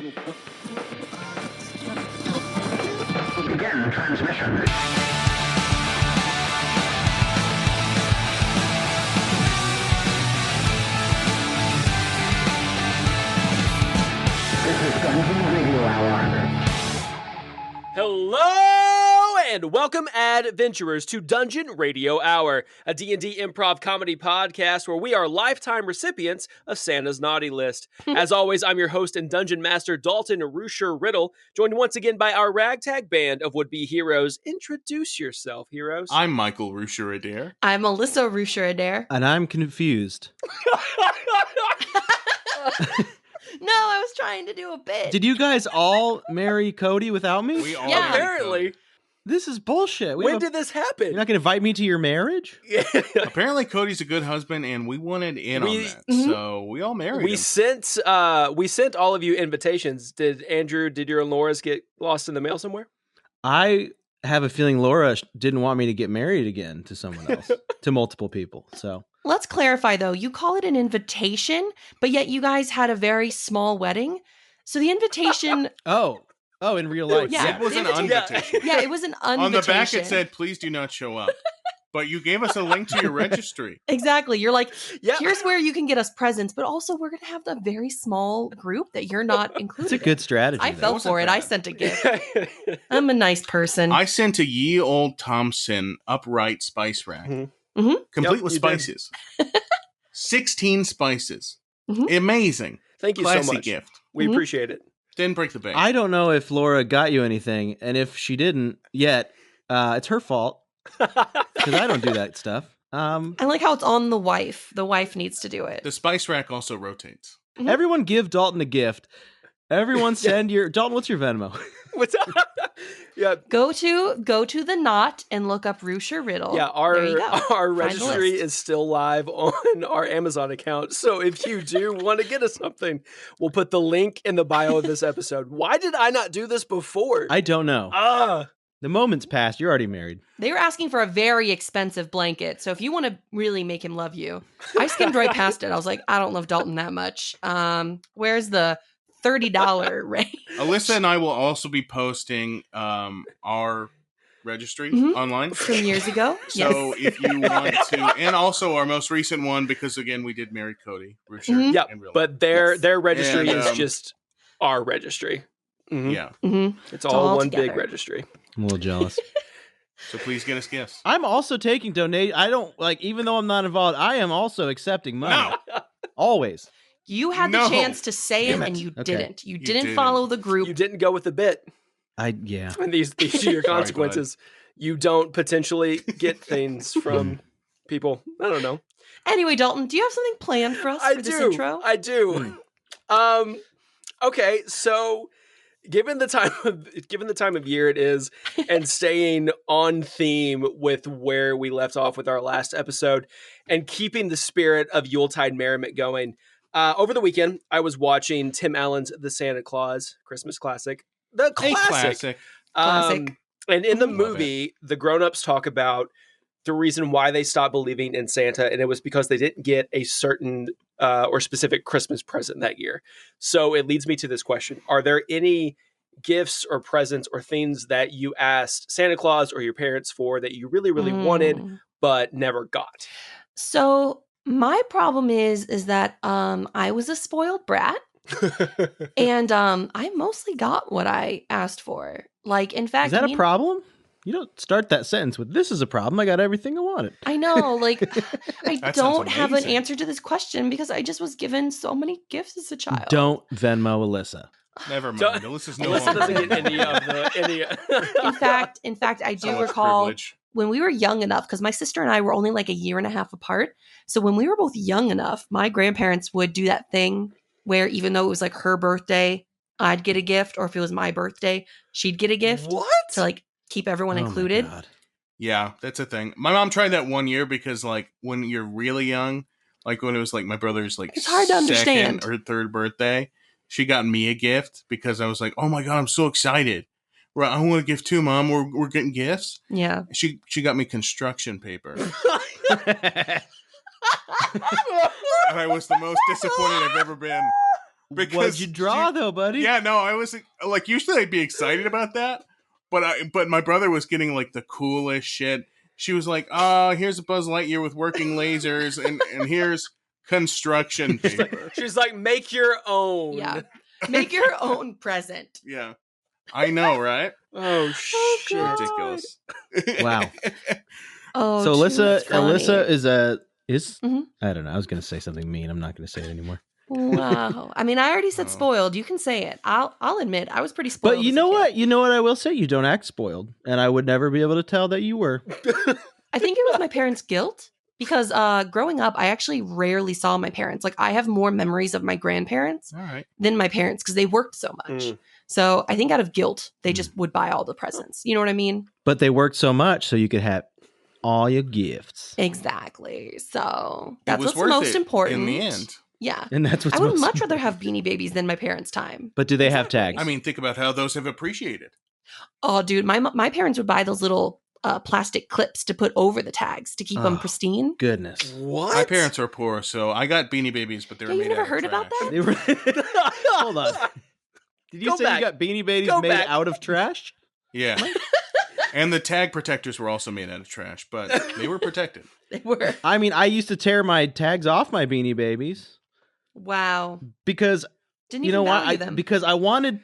Begin transmission. This is Dungeon Radio Hour. Hello and welcome, adventurers, to Dungeon Radio Hour, a D&D improv comedy podcast where we are lifetime recipients of Santa's naughty list. As always, I'm your host and dungeon master, Dalton Rusher-riddle, joined once again by our ragtag band of would-be heroes. Introduce yourself, heroes. I'm Michael Rusher-riddle. I'm Alyssa Rusher-riddle. And I'm confused. No, I was trying to do a bit. Did you guys all marry Cody without me? We all Yeah. Apparently. This is bullshit. When did this You're happen? not going to invite me to your marriage? Apparently, Cody's a good husband, and we wanted in on that, so we all married We him. sent all of you invitations. Did your and Laura's get lost in the mail somewhere? I have a feeling Laura didn't want me to get married again to someone else, to multiple people. So Let's clarify, though. You call it an invitation, but yet you guys had a very small wedding. So the invitation... Oh, in real life. Yeah. It was an invitation- invitation. Yeah, it was an invitation. On the back, it said, "Please do not show up." But you gave us a link to your registry. Exactly. You're like, Yeah. here's where you can get us presents, but also we're going to have the very small group that you're not included It's a good in. strategy. I though. fell wasn't for it. I bad. sent a gift. I'm a nice person. I sent a ye old Thompson upright spice rack, Mhm. complete Yep, with you did. spices. 16 spices. Mhm. Amazing. Thank you Classy so much. gift. We Mhm. appreciate it. Didn't break the bank. I don't know if Laura got you anything, and if she didn't yet, it's her fault, because I don't do that stuff. I like how it's on the wife. The wife needs to do it. The spice rack also rotates. Everyone give Dalton a gift. Everyone send your... Dalton, what's your Venmo? What's up? Yeah, Go to the knot and look up Rusher-riddle. yeah. There you go. Our Find the registry list. is still live on our Amazon account. So if you do want to get us something, we'll put the link in the bio of this episode. Why did I not do this before? I don't know. The moment's passed. You're already married. They were asking for a very expensive blanket. So if you want to really make him love you, I skimmed right past it. I was like, I don't love Dalton that much. Where's the $30 range? Alyssa and I will also be posting our registry Mhm. online. From years ago. So if you want to, and also our most recent one, because again, we did marry Cody. Rusher Mhm. Yep, in real life. but their registry And, is just our registry. Mhm. Yeah. Mm-hmm. It's all one together. big registry. I'm a little jealous. So please get us gifts. I'm also taking donate. I don't even though I'm not involved, I am also accepting money. No. Always. You had No. the chance to say it Damn and it. you Okay. didn't. You didn't. didn't follow the group. You didn't go with the bit. Yeah. And these are your Sorry, consequences. You don't potentially get things from people. I don't know. Anyway, Dalton, do you have something planned for us for this intro? I do. Okay, so given the time of year it is, and staying on theme with where we left off with our last episode, and keeping the spirit of Yuletide merriment going, over the weekend I was watching Tim Allen's The Santa Claus Christmas classic, the A classic. classic. Classic. And in the Love movie, the grown-ups talk about the reason why they stopped believing in Santa, and it was because they didn't get a certain or specific Christmas present that year. So it leads me to this question. Are there any gifts or presents or things that you asked Santa Claus or your parents for that you really, really wanted but never got? So my problem is that I was a spoiled brat. And I mostly got what I asked for. Like, in fact, Is that a problem? You don't start that sentence with "This is a problem. I got everything I wanted." I know, like, I That don't sounds have an amazing. answer to this question because I just was given so many gifts as a child. Don't Venmo Alyssa. Never mind. Don't- Alyssa's no Alyssa longer doesn't get any of the In fact, I do So much recall privilege. when we were young enough, because my sister and I were only like a year and a half apart. So when we were both young enough, my grandparents would do that thing where even though it was like her birthday, I'd get a gift, or if it was my birthday, she'd get a gift What? to like keep everyone Oh my included. God. Yeah, that's a thing. My mom tried that one year because, like, when you're really young, like when it was like my brother's like It's hard to understand. second or third birthday, she got me a gift because I was like, "Oh my God, I'm so excited! Right, I want a gift too, Mom. We're getting gifts." Yeah. She got me construction paper, and I was the most disappointed I've ever been. What'd you draw, though, buddy? Yeah, no, I was like, usually I'd be excited about that, but my brother was getting like the coolest shit. She was like, here's a Buzz Lightyear with working lasers, and here's construction paper. She's like, make your own. Yeah. Make your own present. Yeah. I know, right? Oh, shit. God. Ridiculous. Wow. Oh, So too Alyssa funny. is Mhm. I don't know. I was gonna say something mean. I'm not gonna say it anymore. Wow. I mean, I already said Oh. spoiled. You can say it. I'll admit I was pretty spoiled. But you as a know kid. what? You know what I will say? You don't act spoiled, and I would never be able to tell that you were. I think it was my parents' guilt because growing up, I actually rarely saw my parents. Like, I have more memories of my grandparents All right. than my parents because they worked so much. Mm. So I think out of guilt, they just would buy all the presents. You know what I mean? But they worked so much, so you could have all your gifts, Exactly. So It that's was what's worth most it important. in the end. Yeah. and that's what's I would most much rather important. have Beanie Babies than my parents' time. But do they have Exactly. tags? I mean, think about how those have appreciated. Oh, dude, my parents would buy those little plastic clips to put over the tags to keep them Oh. pristine. Goodness, What? My parents are poor, so I got Beanie Babies, but they were Yeah, you've made never out of heard about trash. that? they were. Hold on. Did you Go say back. you got Beanie Babies Go made back. out of trash? Yeah. And the tag protectors were also made out of trash, but they were protected. They were. I mean, I used to tear my tags off my Beanie Babies Wow. because Didn't you even know why? value them. Because I wanted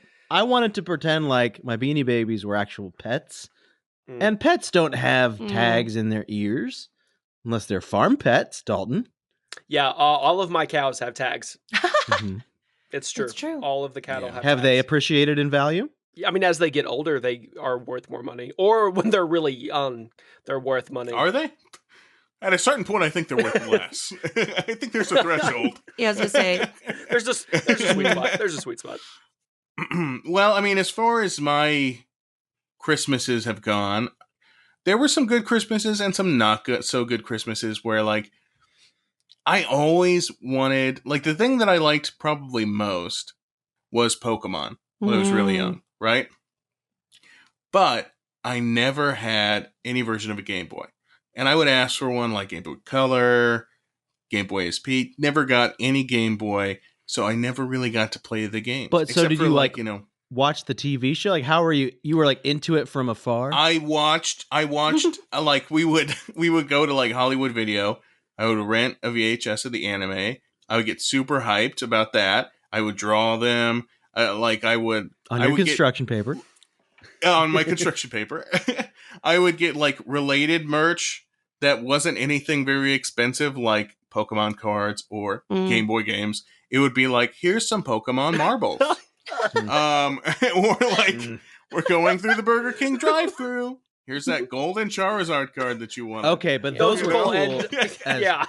to pretend like my Beanie Babies were actual pets, Mm. and pets don't have Mm. tags in their ears unless they're farm pets. Dalton, Yeah, all of my cows have tags. Mhm. It's true. It's true. All of the cattle Yeah. have have they tags. appreciated in value? I mean, as they get older, they are worth more money. Or when they're really young, they're worth money. Are they? At a certain point, I think they're worth less. I think there's a threshold. Yeah, I was gonna say. There's a sweet spot. There's a sweet spot. Well, I mean, as far as my Christmases have gone, there were some good Christmases and some not good, so good Christmases where, like, I always wanted, like, the thing that I liked probably most was Pokemon when I was really Mm. young, right? But I never had any version of a Game Boy. And I would ask for one like Game Boy Color, Game Boy SP, never got any Game Boy, so I never really got to play the games. But so Except did for, you, like, like, you know, Watch the TV show? Like, how were you? You were like into it from afar. I watched like we would go to like Hollywood Video. I would rent a VHS of the anime. I would get super hyped about that. I would draw them. Like I would on I your would construction paper. on my construction paper. I would get like related merch that wasn't anything very expensive, like Pokemon cards or Mm. Game Boy games. It would be like, here's some Pokemon marbles. Or like, we're going through the Burger King drive-through. Here's that golden Charizard card that you wanted. Okay, but Yeah. those You were know? cool. And- yeah.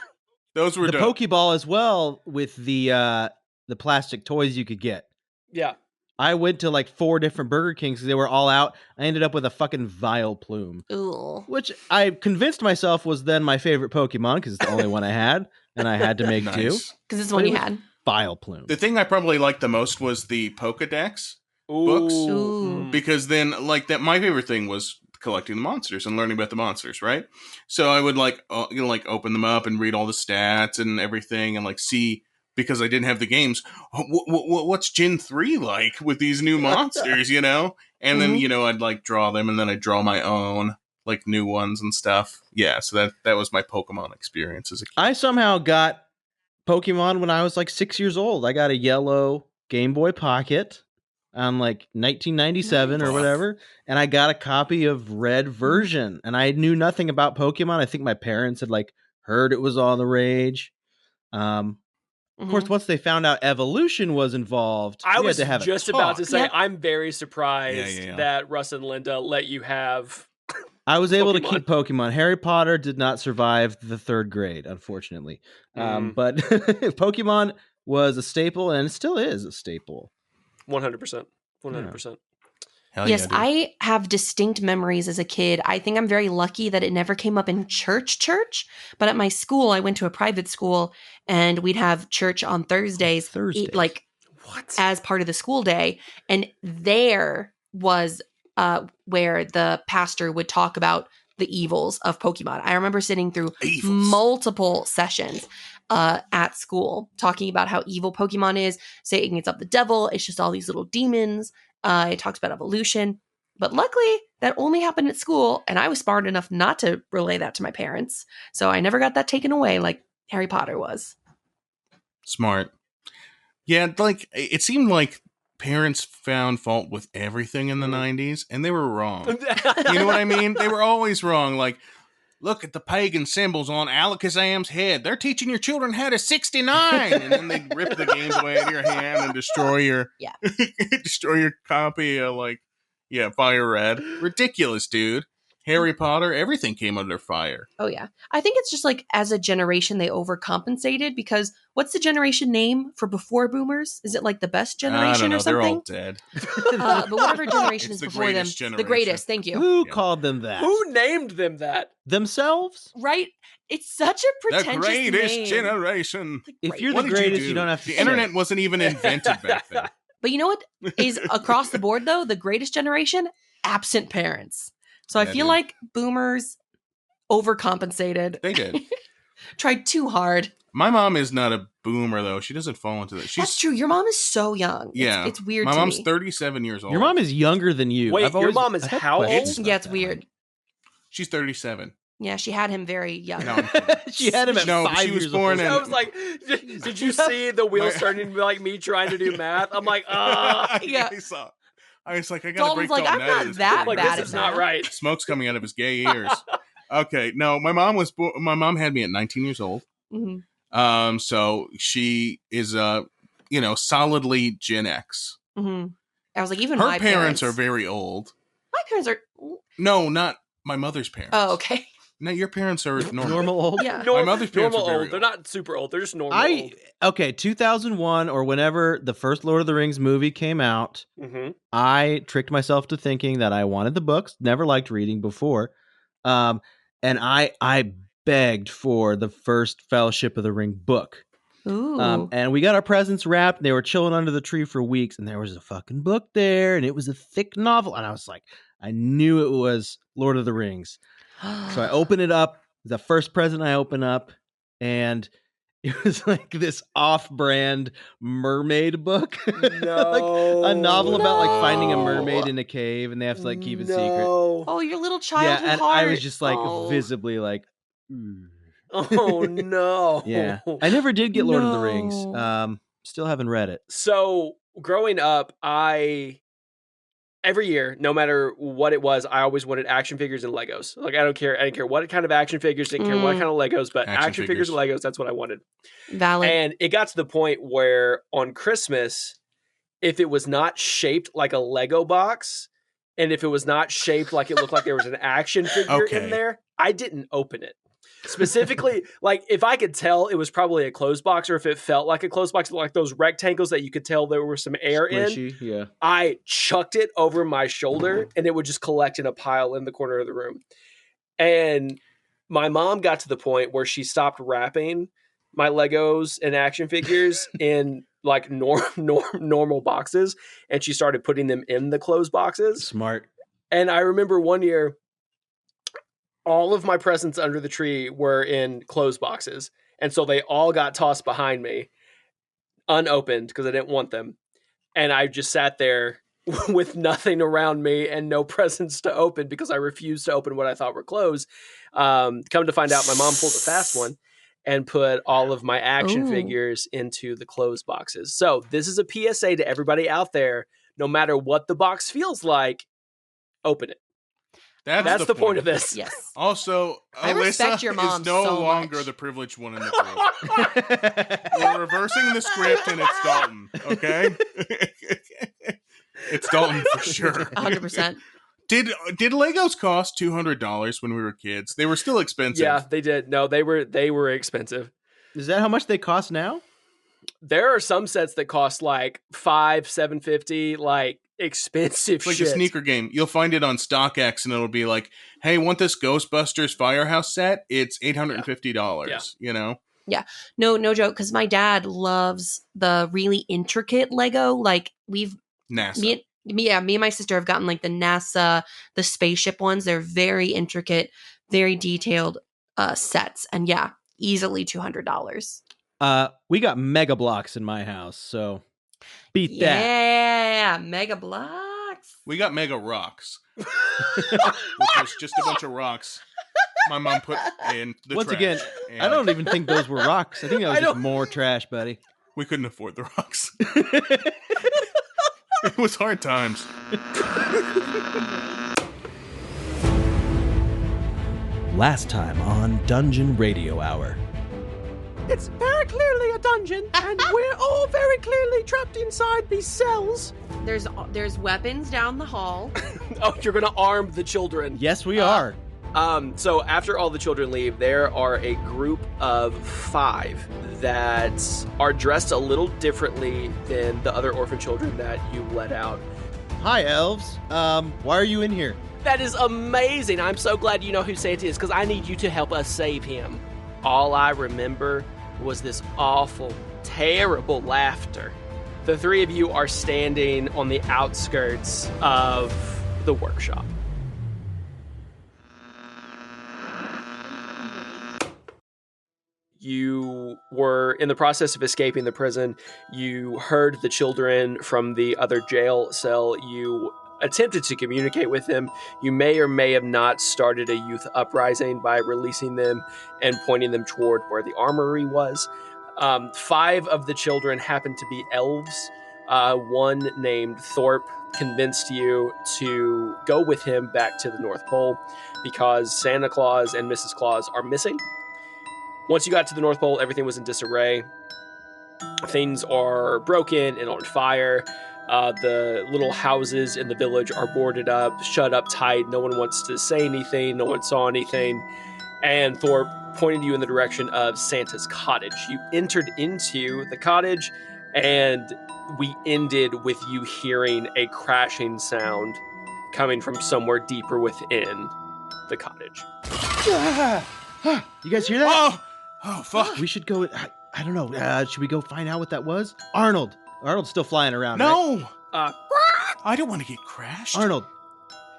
Those were The dope. Pokeball as well with the plastic toys you could get. Yeah. I went to like 4 different Burger Kings because they were all out. I ended up with a fucking Vileplume, Ooh. which I convinced myself was then my favorite Pokemon because it's the only one I had, and I had to make do. Nice. Because it's the But one it you was- had. Vileplume. The thing I probably liked the most was the Pokedex, Books? Ooh. because then, like, that my favorite thing was collecting the monsters and learning about the monsters, right? So I would like open them up and read all the stats and everything, and like see, because I didn't have the games, what's Gen 3 like with these new monsters, you know? And then, Mhm. you know, I'd like draw them, and then I'd draw my own like new ones and stuff. Yeah, so that was my Pokemon experience as a kid. I somehow got Pokemon when I was like 6 years old. I got a yellow Game Boy Pocket on like 1997 or Nice. whatever, and I got a copy of Red version. And I knew nothing about Pokemon. I think my parents had like heard it was all the rage. Of course, once they found out evolution was involved, I we was had to have just a about to talk. say, Yep. I'm very surprised Yeah. that Russ and Linda let you have. I was able to Pokemon. keep Pokemon. Harry Potter did not survive the 3rd grade, unfortunately. But Pokemon was a staple, and it still is a staple. 100%. 100%. Hell Yes, yeah, dude. I have distinct memories as a kid. I think I'm very lucky that it never came up in church. But at my school, I went to a private school, and we'd have church on Thursdays, Thursdays. like What? as part of the school day. And there was where the pastor would talk about the evils of Pokemon. I remember sitting through Evils. multiple sessions. at school, talking about how evil Pokemon is, saying it's of the devil. It's just all these little demons. It talks about evolution. But luckily, that only happened at school, and I was smart enough not to relay that to my parents. So I never got that taken away like Harry Potter was. Smart. Yeah, like, it seemed like parents found fault with everything in the 90s, and they were wrong. You know what I mean? They were always wrong. Like, look at the pagan symbols on Alakazam's head. They're teaching your children how to 69. And then they'd rip the games away out of your hand and destroy your destroy your copy of, like, Fire Red. Ridiculous, dude. Harry Potter, everything came under fire. Oh, yeah. I think it's just like as a generation, they overcompensated because what's the generation name for before boomers? Is it like the best generation or something? They're all dead. But whatever generation is the before them. greatest The generation. greatest. Thank you. Who called them that? Who named them that? Themselves? Right? It's such a The pretentious greatest name. generation. If you're What the did you greatest, do? you don't have to The say internet it. wasn't even invented back then. But you know what is across the board, though? The greatest generation? Absent parents. So I Yeah, feel dude. like boomers overcompensated. They did. Tried too hard. My mom is not a boomer, though. She doesn't fall into that. That's true. Your mom is so young. Yeah. It's weird My to mom's me. 37 years old. Your mom is younger than you. Wait, I've your always- mom is I have how old? questions about Yeah, it's that. weird. She's 37. Yeah, she had him very young. No, I'm kidding. She had him at No, 5 she was years born old. in- I was like, did you see the wheels starting to be like me trying to do math? I'm like, Yeah. I saw. I was like, I gotta Dalton's break like, Dalton I'm out of not this that boring like bad this at is not math. right. Smoke's coming out of his gay ears. Okay, no, my mom was. My mom had me at 19 years old. Mhm. So she is solidly Gen X. Mhm. I was like, even Her my parents are very old. My parents are. No, not my mother's parents. Oh, okay. No, your parents are normal. Normal old? Yeah. My mother's parents normal are very old. They're not super old. They're just normal old. Okay, 2001 or whenever the first Lord of the Rings movie came out, Mm-hmm. I tricked myself to thinking that I wanted the books. Never liked reading before, and I begged for the first Fellowship of the Ring book. Ooh. And we got our presents wrapped, and they were chilling under the tree for weeks, and there was a fucking book there, and it was a thick novel, and I was like, I knew it was Lord of the Rings. So I opened it up, the first present I opened up, and it was like this off-brand mermaid book. No. Like a novel about like finding a No. mermaid in a cave, and they have to like keep it secret. No. Oh, your little Yeah, childhood and heart. I was just like Oh. visibly like, Oh no. yeah. I never did get Lord of the Rings. No. Still haven't read it. So growing up, every year, no matter what it was, I always wanted action figures and Legos. Like I didn't care what kind of action figures, didn't care what kind of Legos, but action figures and Legos, that's what I wanted. Valid. And it got to the point where on Christmas, if it was not shaped like a Lego box, and if it was not shaped like it looked like there was an action figure in there, I didn't open it. Specifically, like if I could tell it was probably a closed box, or if it felt like a closed box, like those rectangles that you could tell there was some air Squishy, in, yeah. I chucked it over my shoulder and it would just collect in a pile in the corner of the room. And my mom got to the point where she stopped wrapping my Legos and action figures in like normal boxes, and she started putting them in the closed boxes. Smart. And I remember one year, all of my presents under the tree were in closed boxes. And so they all got tossed behind me, unopened, because I didn't want them. And I just sat there with nothing around me and no presents to open because I refused to open what I thought were closed. Come to find out, my mom pulled a fast one and put all of my action figures into the closed boxes. So this is a PSA to everybody out there. No matter what the box feels like, open it. That's the point of this. Yes. Also, I respect Alyssa your mom is no so longer much. the privileged one in the group. We're reversing the script, and it's Dalton. Okay, it's Dalton for sure. 100%. Did Legos cost $200 when we were kids? They were still expensive. Yeah, they did. No, they were expensive. Is that how much they cost now? There are some sets that cost like $500-$750, like expensive It's like shit. a sneaker game. You'll find it on StockX, and it'll be like, "Hey, want this Ghostbusters Firehouse set? It's $850." Yeah. You know? Yeah. No joke. Because my dad loves the really intricate Lego. Like NASA. me and my sister have gotten like the NASA, the spaceship ones. They're very intricate, very detailed sets. And yeah, easily $200. We got mega blocks in my house, so beat that. Yeah, mega blocks. We got mega rocks, which was just a bunch of rocks my mom put in the Once trash. again, And I don't even think those were rocks. I think that was just more trash, buddy. We couldn't afford the rocks. It was hard times. Last time on Dungeon Radio Hour. It's very clearly a dungeon, and we're all very clearly trapped inside these cells. There's weapons down the hall. Oh, you're gonna arm the children. Yes, we are. So after all the children leave, there are a group of 5 that are dressed a little differently than the other orphan children that you let out. Hi, elves. Why are you in here? That is amazing. I'm so glad you know who Santa is, because I need you to help us save him. All I remember was this awful, terrible laughter. The 3 of you are standing on the outskirts of the workshop. You were in the process of escaping the prison. You heard the children from the other jail cell. You attempted to communicate with them. You may or may have not started a youth uprising by releasing them and pointing them toward where the armory was. 5 of the children happened to be elves. One named Thorpe convinced you to go with him back to the North Pole because Santa Claus and Mrs. Claus are missing. Once you got to the North Pole, everything was in disarray. Things are broken and on fire. The little houses in the village are boarded up, shut up tight. No one wants to say anything. No one saw anything. And Thorpe pointed you in the direction of Santa's cottage. You entered into the cottage, and we ended with you hearing a crashing sound coming from somewhere deeper within the cottage. You guys hear that? Oh, fuck. We should go. I don't know. Should we go find out what that was? Arnold's still flying around. No! Right? I don't want to get crashed. Arnold,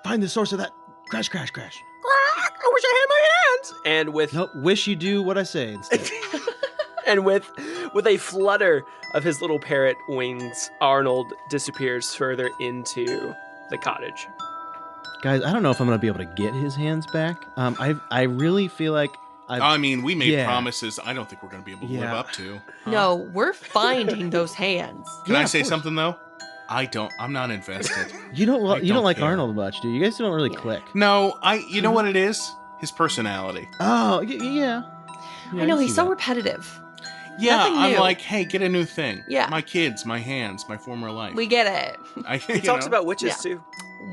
find the source of that crash. I wish I had my hands. And with Nope, wish you do what I say instead. and with a flutter of his little parrot wings, Arnold disappears further into the cottage. Guys, I don't know if I'm going to be able to get his hands back. I really feel like we made Yeah. promises I don't think we're going to be able to live up to. No, we're finding those hands. Can Yeah, I of say course. something, though? I'm not invested. You don't like care. Arnold much, do you? You guys don't really click. No, you know what it is? His personality. Oh, yeah. I know, can he's see so that. repetitive. Yeah, Nothing I'm new. like, hey, get a new thing. Yeah. My kids, my hands, my former life. We get it. He talks about witches too.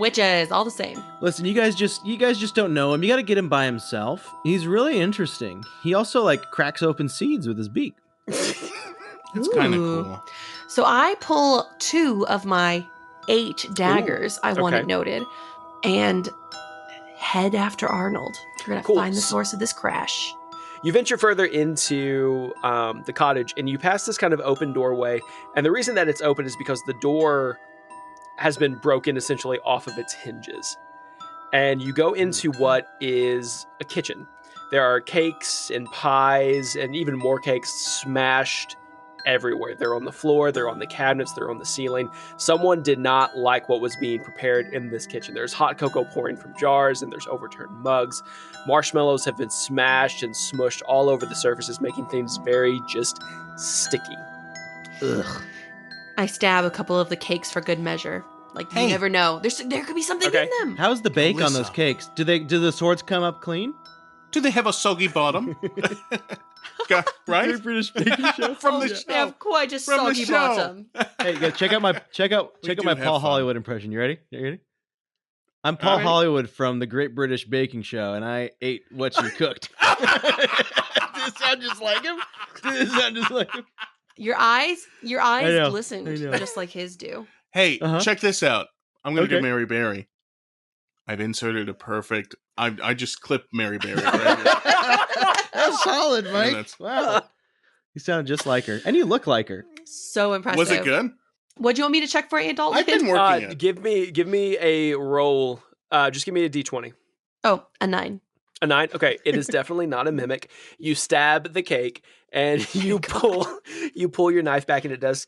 Witches, all the same. Listen, you guys just don't know him. You got to get him by himself. He's really interesting. He also cracks open seeds with his beak. It's kind of Ooh. cool. So I pull 2 of my 8 daggers I wanted Okay. noted and head after Arnold. We're going to Cool. find the source of this crash. You venture further into the cottage, and you pass this kind of open doorway. And the reason that it's open is because the door has been broken essentially off of its hinges. And you go into what is a kitchen. There are cakes and pies and even more cakes smashed everywhere. They're on the floor, they're on the cabinets, they're on the ceiling. Someone did not like what was being prepared in this kitchen. There's hot cocoa pouring from jars, and there's overturned mugs. Marshmallows have been smashed and smushed all over the surfaces, making things very just sticky. Ugh. I stab a couple of the cakes for good measure. Hey. You never know. There could be something Okay. in them. How's the bake on those Alyssa. cakes? Do the swords come up clean? Do they have a soggy bottom? Right? British baking show. From the They show. have quite a From the soggy show. bottom. Hey, guys, check out my We do my have Paul fun. Hollywood impression. You ready? I'm Paul Alright. Hollywood from the Great British Baking Show, and I ate what you cooked. Does it sound just like him? Your eyes I know, glistened I know. just like his do. Hey, Uh-huh. check this out. I'm going to do Okay. Mary Berry. I've inserted a perfect... I just clipped Mary Berry. Right here. That's solid, Mike. that's- Wow. You sound just like her, and you look like her. So impressive. Was it good? What do you want me to check for, Aunt Dalton? I've been working it. Give me a roll. Just give me a d20. Oh, a 9. A 9? Okay, it is definitely not a mimic. You stab the cake, and you pull your knife back, and it does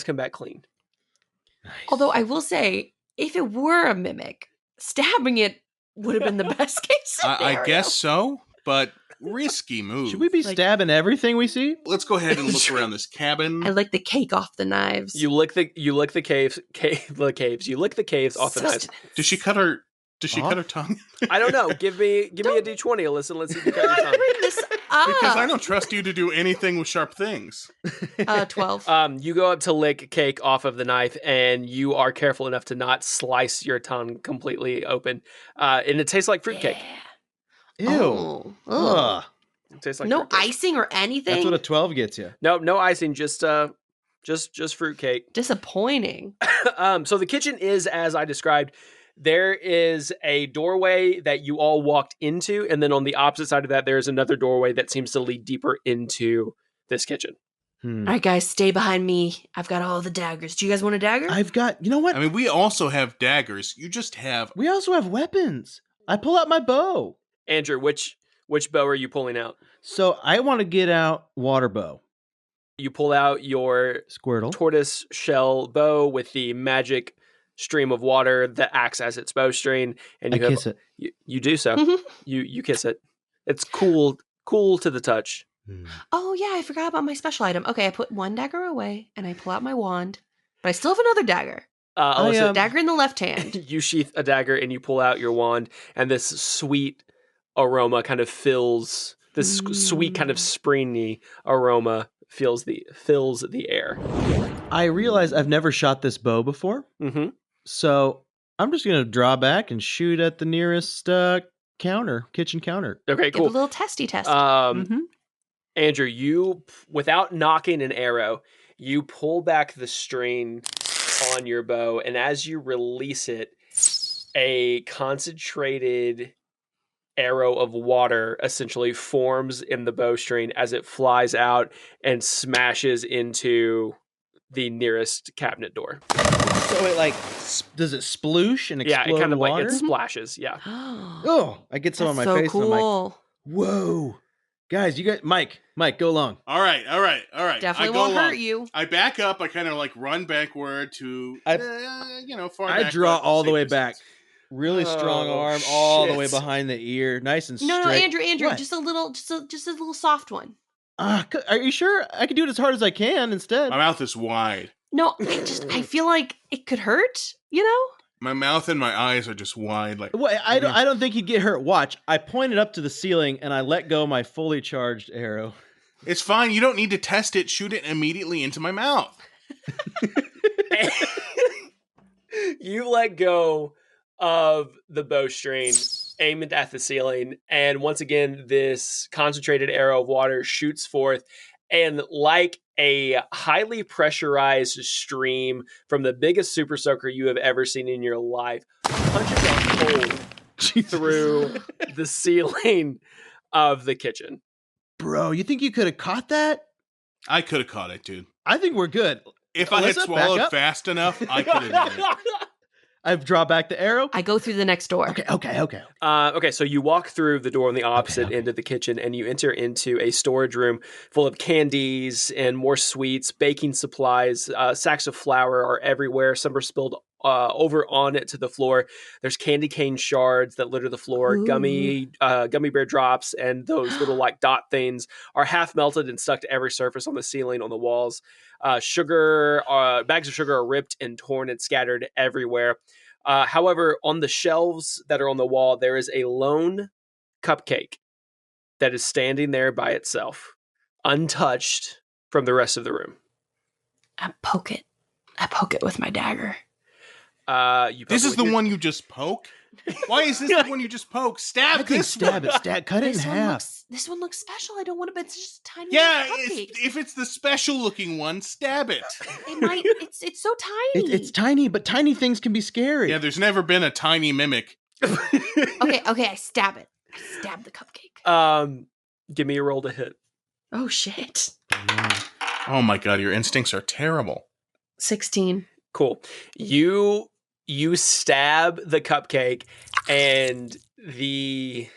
come back clean. Nice. Although I will say, if it were a mimic, stabbing it would have been the best case scenario. I guess so, but risky move. Should we be stabbing everything we see? Let's go ahead and look around this cabin. I like the cake off the knives. You lick the caves. You lick the caves off the knives. Does she cut her tongue? I don't know. Give me a D20, Alyssa. Let's see if you cut your tongue. Bring this up. Because I don't trust you to do anything with sharp things. 12. You go up to lick cake off of the knife, and you are careful enough to not slice your tongue completely open. And it tastes like fruitcake. Ew. Oh. Ugh. It tastes like No fruitcake. icing or anything? That's what a 12 gets you. No icing. Just fruitcake. Disappointing. So the kitchen is as I described. There is a doorway that you all walked into, and then on the opposite side of that, there is another doorway that seems to lead deeper into this kitchen. All right, guys, stay behind me. I've got all the daggers. Do you guys want a dagger? I've got, you know what? I mean, we also have daggers. You just have... We also have weapons. I pull out my bow. Andrew, which bow are you pulling out? So I want to get out water bow. You pull out your Squirtle. tortoise shell bow with the magic stream of water that acts as its bowstring, and you kiss it. You do so. Mhm. You kiss it. It's cool to the touch. Oh, yeah, I forgot about my special item. Okay, I put one dagger away, and I pull out my wand, but I still have another dagger. Alyssa, Dagger in the left hand. you sheath a dagger and you pull out your wand, and this sweet aroma kind of fills this sweet kind of springy aroma fills the air. I realize I've never shot this bow before, Mm-hmm. so I'm just gonna draw back and shoot at the nearest kitchen counter. Okay, Give cool. a little testy test. Andrew, you, without knocking an arrow, you pull back the string on your bow, and as you release it, a concentrated arrow of water essentially forms in the bowstring as it flies out and smashes into the nearest cabinet door. So it does it sploosh and explode Yeah, it kind of water? it splashes. Yeah. Oh, I get some on my so face and I'm like, cool. whoa. Guys, you guys, Mike, go along. All right. Definitely I go won't along. hurt you. I back up. I kind of run backward to, far I back. draw but all the safe way distance. back. Really strong Oh, arm, all the way shit. behind the ear, nice and straight. No, Andrew, What? just a little soft one. Are you sure? I can do it as hard as I can instead. My mouth is wide. No, I feel like it could hurt, My mouth and my eyes are just wide. Like Wait, I don't think he'd get hurt. Watch, I pointed up to the ceiling and I let go my fully charged arrow. It's fine. You don't need to test it. Shoot it immediately into my mouth. You let go of the bowstring, aim it at the ceiling, and once again, this concentrated arrow of water shoots forth, and like a highly pressurized stream from the biggest super soaker you have ever seen in your life, punches a hole through the ceiling of the kitchen. Bro, you think you could have caught that? I could have caught it, dude. I think we're good. If I had Alyssa, back swallowed up. fast enough, I could have done it. I've drawn back the arrow. I go through the next door. Okay. Okay, so you walk through the door on the opposite end of the kitchen, and you enter into a storage room full of candies and more sweets, baking supplies. Sacks of flour are everywhere. Some are spilled over on it to the floor. There's candy cane shards that litter the floor. Ooh. Gummy bear drops and those little dot things are half melted and stuck to every surface on the ceiling, on the walls. Bags of sugar are ripped and torn and scattered everywhere. However, on the shelves that are on the wall, there is a lone cupcake that is standing there by itself, untouched from the rest of the room. I poke it with my dagger. This is the one you just poke? Why is this the one you just poke? Stab I think this stab one. it. Cut it in half. This one looks special. I don't want to, but it's just a tiny Yeah, little cupcake. if it's the special looking one, stab it. It's so tiny. It's tiny, but tiny things can be scary. Yeah, there's never been a tiny mimic. Okay, I stab it. I stab the cupcake. Give me a roll to hit. Oh shit. Oh my god, your instincts are terrible. 16. Cool. You stab the cupcake, and the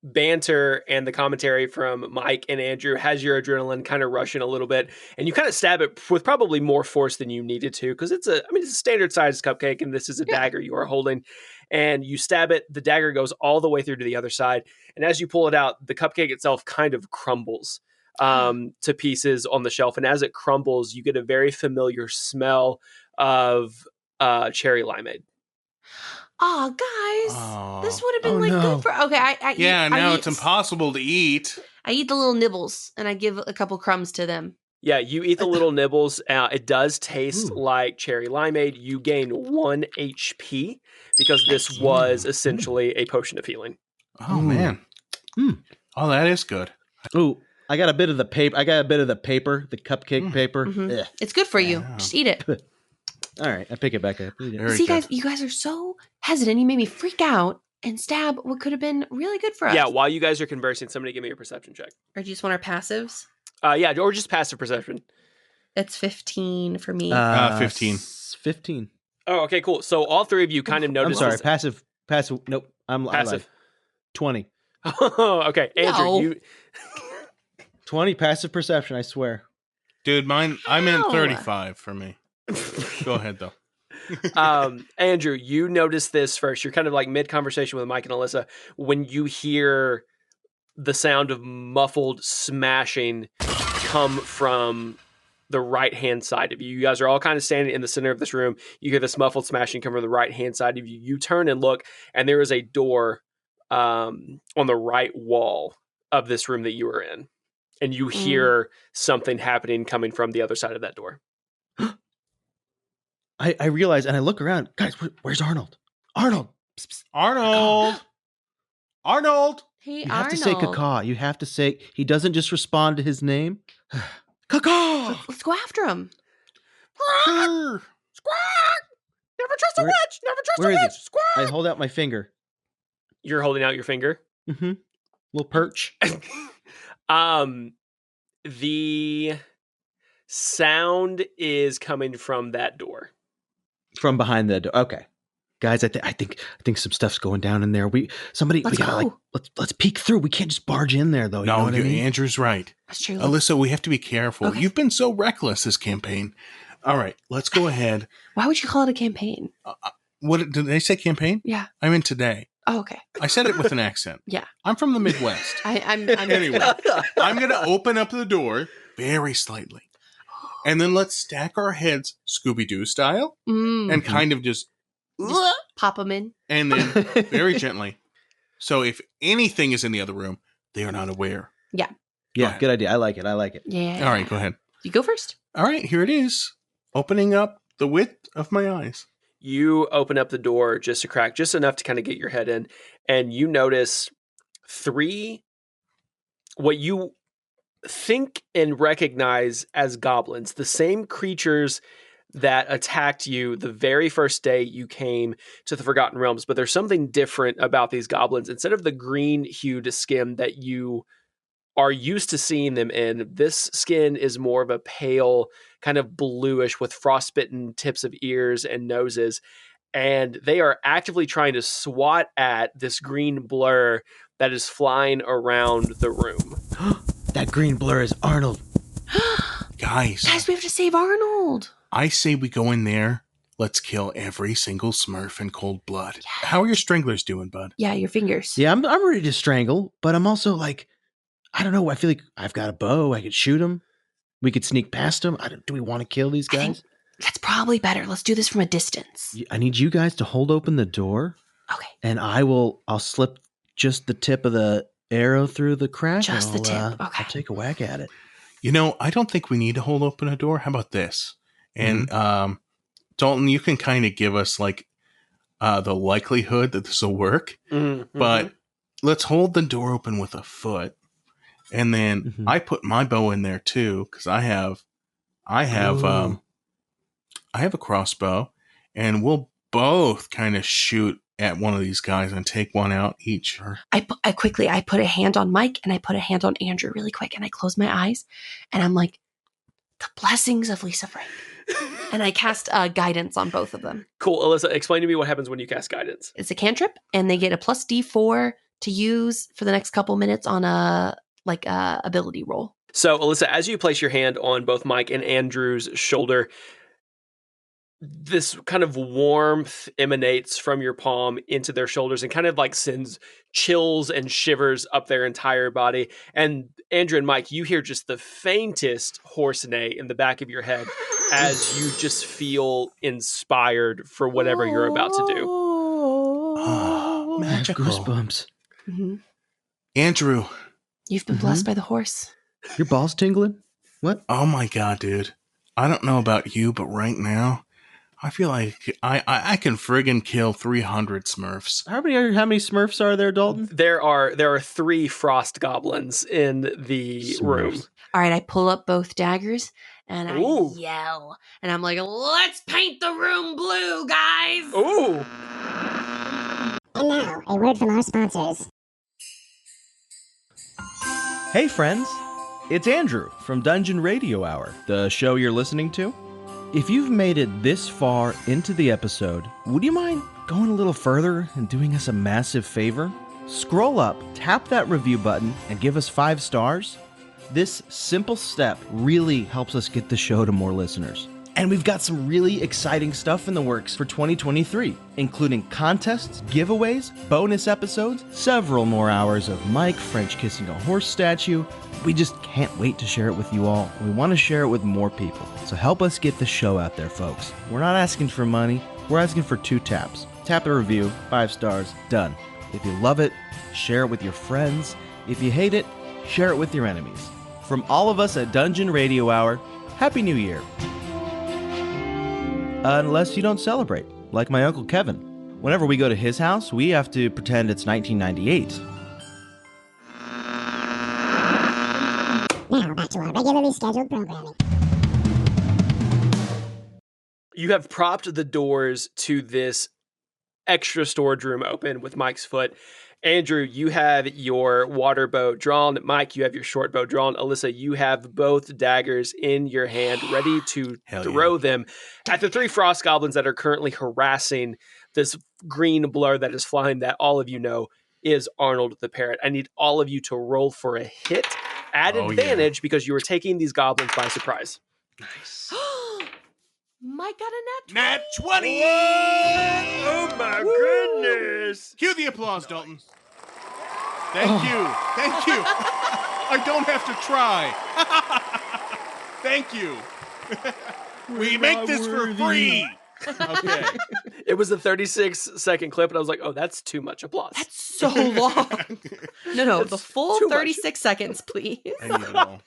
banter and the commentary from Mike and Andrew has your adrenaline kind of rushing a little bit, and you kind of stab it with probably more force than you needed to, because it's a standard sized cupcake, and this is a dagger you are holding, and you stab it. The dagger goes all the way through to the other side, and as you pull it out, the cupcake itself kind of crumbles to pieces on the shelf, and as it crumbles, you get a very familiar smell of cherry limeade. Oh, guys, this would have been good for. Okay, now it's impossible to eat. I eat the little nibbles and I give a couple crumbs to them. Yeah, you eat the little nibbles. It does taste like cherry limeade. You gain 1 HP because this was essentially a potion of healing. Oh man! Oh, that is good. Ooh, I got a bit of the paper. The cupcake paper. Mm-hmm. It's good for you. Just eat it. All right, I pick it back up. See, guys, you guys are so hesitant. You made me freak out and stab what could have been really good for us. Yeah, while you guys are conversing, somebody give me your perception check. Or do you just want our passives? Yeah, or just passive perception. It's 15 for me. 15. 15. Oh, okay, cool. So all three of you kind of notice. I'm sorry, passive. Nope, I'm passive. 20. Okay, Andrew, No. 20 passive perception. I swear, dude. I meant 35 for me. Go ahead, though. Andrew, you notice this first. You're kind of like mid-conversation with Mike and Alyssa when you hear the sound of muffled smashing come from the right-hand side of you. You guys are all kind of standing in the center of this room. You hear this muffled smashing come from the right-hand side of you. You turn and look, and there is a door on the right wall of this room that you are in. And you hear something happening coming from the other side of that door. I realize, and I look around. Guys, where's Arnold? Arnold! Psst, psst. Arnold! Arnold! Hey, You have to say caca. You have to say, he doesn't just respond to his name. Caca! Let's go after him. Squawk! Never trust a witch! Never trust a Where is witch! he? Squawk! I hold out my finger. You're holding out your finger? Mm-hmm. Little perch. The sound is coming from that door. From behind the door. Okay. Guys, I think some stuff's going down in there. Let's peek through. We can't just barge in there, though. You know what I mean? Andrew's right. That's true. Alyssa, we have to be careful. Okay. You've been so reckless this campaign. All right, let's go ahead. Why would you call it a campaign? What did they say? Campaign? Yeah. I meant today. Oh, okay. I said it with an accent. Yeah. I'm from the Midwest. I'm Anyway, I'm going to open up the door very slightly. And then let's stack our heads Scooby-Doo style and kind of just pop them in. And then very gently. So if anything is in the other room, they are not aware. Yeah. Yeah, good idea. I like it. Yeah. All right, go ahead. You go first. All right, here it is. Opening up the width of my eyes. You open up the door just a crack, just enough to kind of get your head in, and you notice 3 what you think and recognize as goblins, the same creatures that attacked you the very first day you came to the Forgotten Realms, but there's something different about these goblins. Instead of the green-hued skin that you are used to seeing them in, this skin is more of a pale, kind of bluish with frostbitten tips of ears and noses. And they are actively trying to swat at this green blur that is flying around the room. That green blur is Arnold. Guys, we have to save Arnold. I say we go in there. Let's kill every single Smurf in cold blood. Yeah. How are your stranglers doing, bud? Yeah, your fingers. Yeah, I'm ready to strangle, but I'm also like, I don't know. I feel like I've got a bow. I could shoot him. We could sneak past him. Do we want to kill these guys? That's probably better. Let's do this from a distance. I need you guys to hold open the door. Okay. And I'll slip just the tip of the arrow through the crack. Just the tip. Okay. I'll take a whack at it. You know, I don't think we need to hold open a door. How about this? And Dalton, you can kind of give us like the likelihood that this will work. But let's hold the door open with a foot. And then I put my bow in there too, because I have a crossbow, and we'll both kind of shoot at one of these guys and take one out each. I put a hand on Mike and I put a hand on Andrew really quick, and I close my eyes and I'm like, the blessings of Lisa Frank. And I cast guidance on both of them. Cool. Alyssa, explain to me what happens when you cast guidance. It's a cantrip, and they get a plus D4 to use for the next couple minutes on a ability roll. So, Alyssa, as you place your hand on both Mike and Andrew's shoulder, this kind of warmth emanates from your palm into their shoulders and kind of like sends chills and shivers up their entire body. And Andrew and Mike, you hear just the faintest horse neigh in the back of your head as you just feel inspired for whatever you're about to do. Oh, magical. Goosebumps. Mm-hmm. Andrew. You've been blessed by the horse. Your balls tingling? What? Oh my God, dude. I don't know about you, but right now, I feel like I can friggin' kill 300 Smurfs. How many Smurfs are there, Dalton? There are 3 frost goblins in the room. All right, I pull up both daggers and I Ooh. yell. And I'm like, let's paint the room blue, guys! Ooh! And now, a word from our sponsors. Hey, friends. It's Andrew from Dungeon Radio Hour, the show you're listening to. If you've made it this far into the episode, would you mind going a little further and doing us a massive favor? Scroll up, tap that review button, and give us 5 stars. This simple step really helps us get the show to more listeners. And we've got some really exciting stuff in the works for 2023, including contests, giveaways, bonus episodes, several more hours of Mike French kissing a horse statue. We just can't wait to share it with you all. We want to share it with more people. So help us get the show out there, folks. We're not asking for money. We're asking for 2 taps. Tap the review, 5 stars, done. If you love it, share it with your friends. If you hate it, share it with your enemies. From all of us at Dungeon Radio Hour, Happy New Year. Unless you don't celebrate, like my Uncle Kevin. Whenever we go to his house, we have to pretend it's 1998. Now, back to our regularly scheduled programming. You have propped the doors to this extra storage room open with Mike's foot. Andrew, you have your water bow drawn. Mike, you have your short bow drawn. Alyssa, you have both daggers in your hand, ready to throw them at the 3 frost goblins that are currently harassing this green blur that is flying that all of you know is Arnold the Parrot. I need all of you to roll for a hit at advantage because you are taking these goblins by surprise. Nice. Mike got a nat 20! Oh my goodness! Cue the applause, Dalton. Thank you. Thank you. I don't have to try. Thank you. We make this for free. Okay. It was a 36-second clip, and I was like, oh, that's too much applause. That's so long. No, the full too 36 seconds, please. I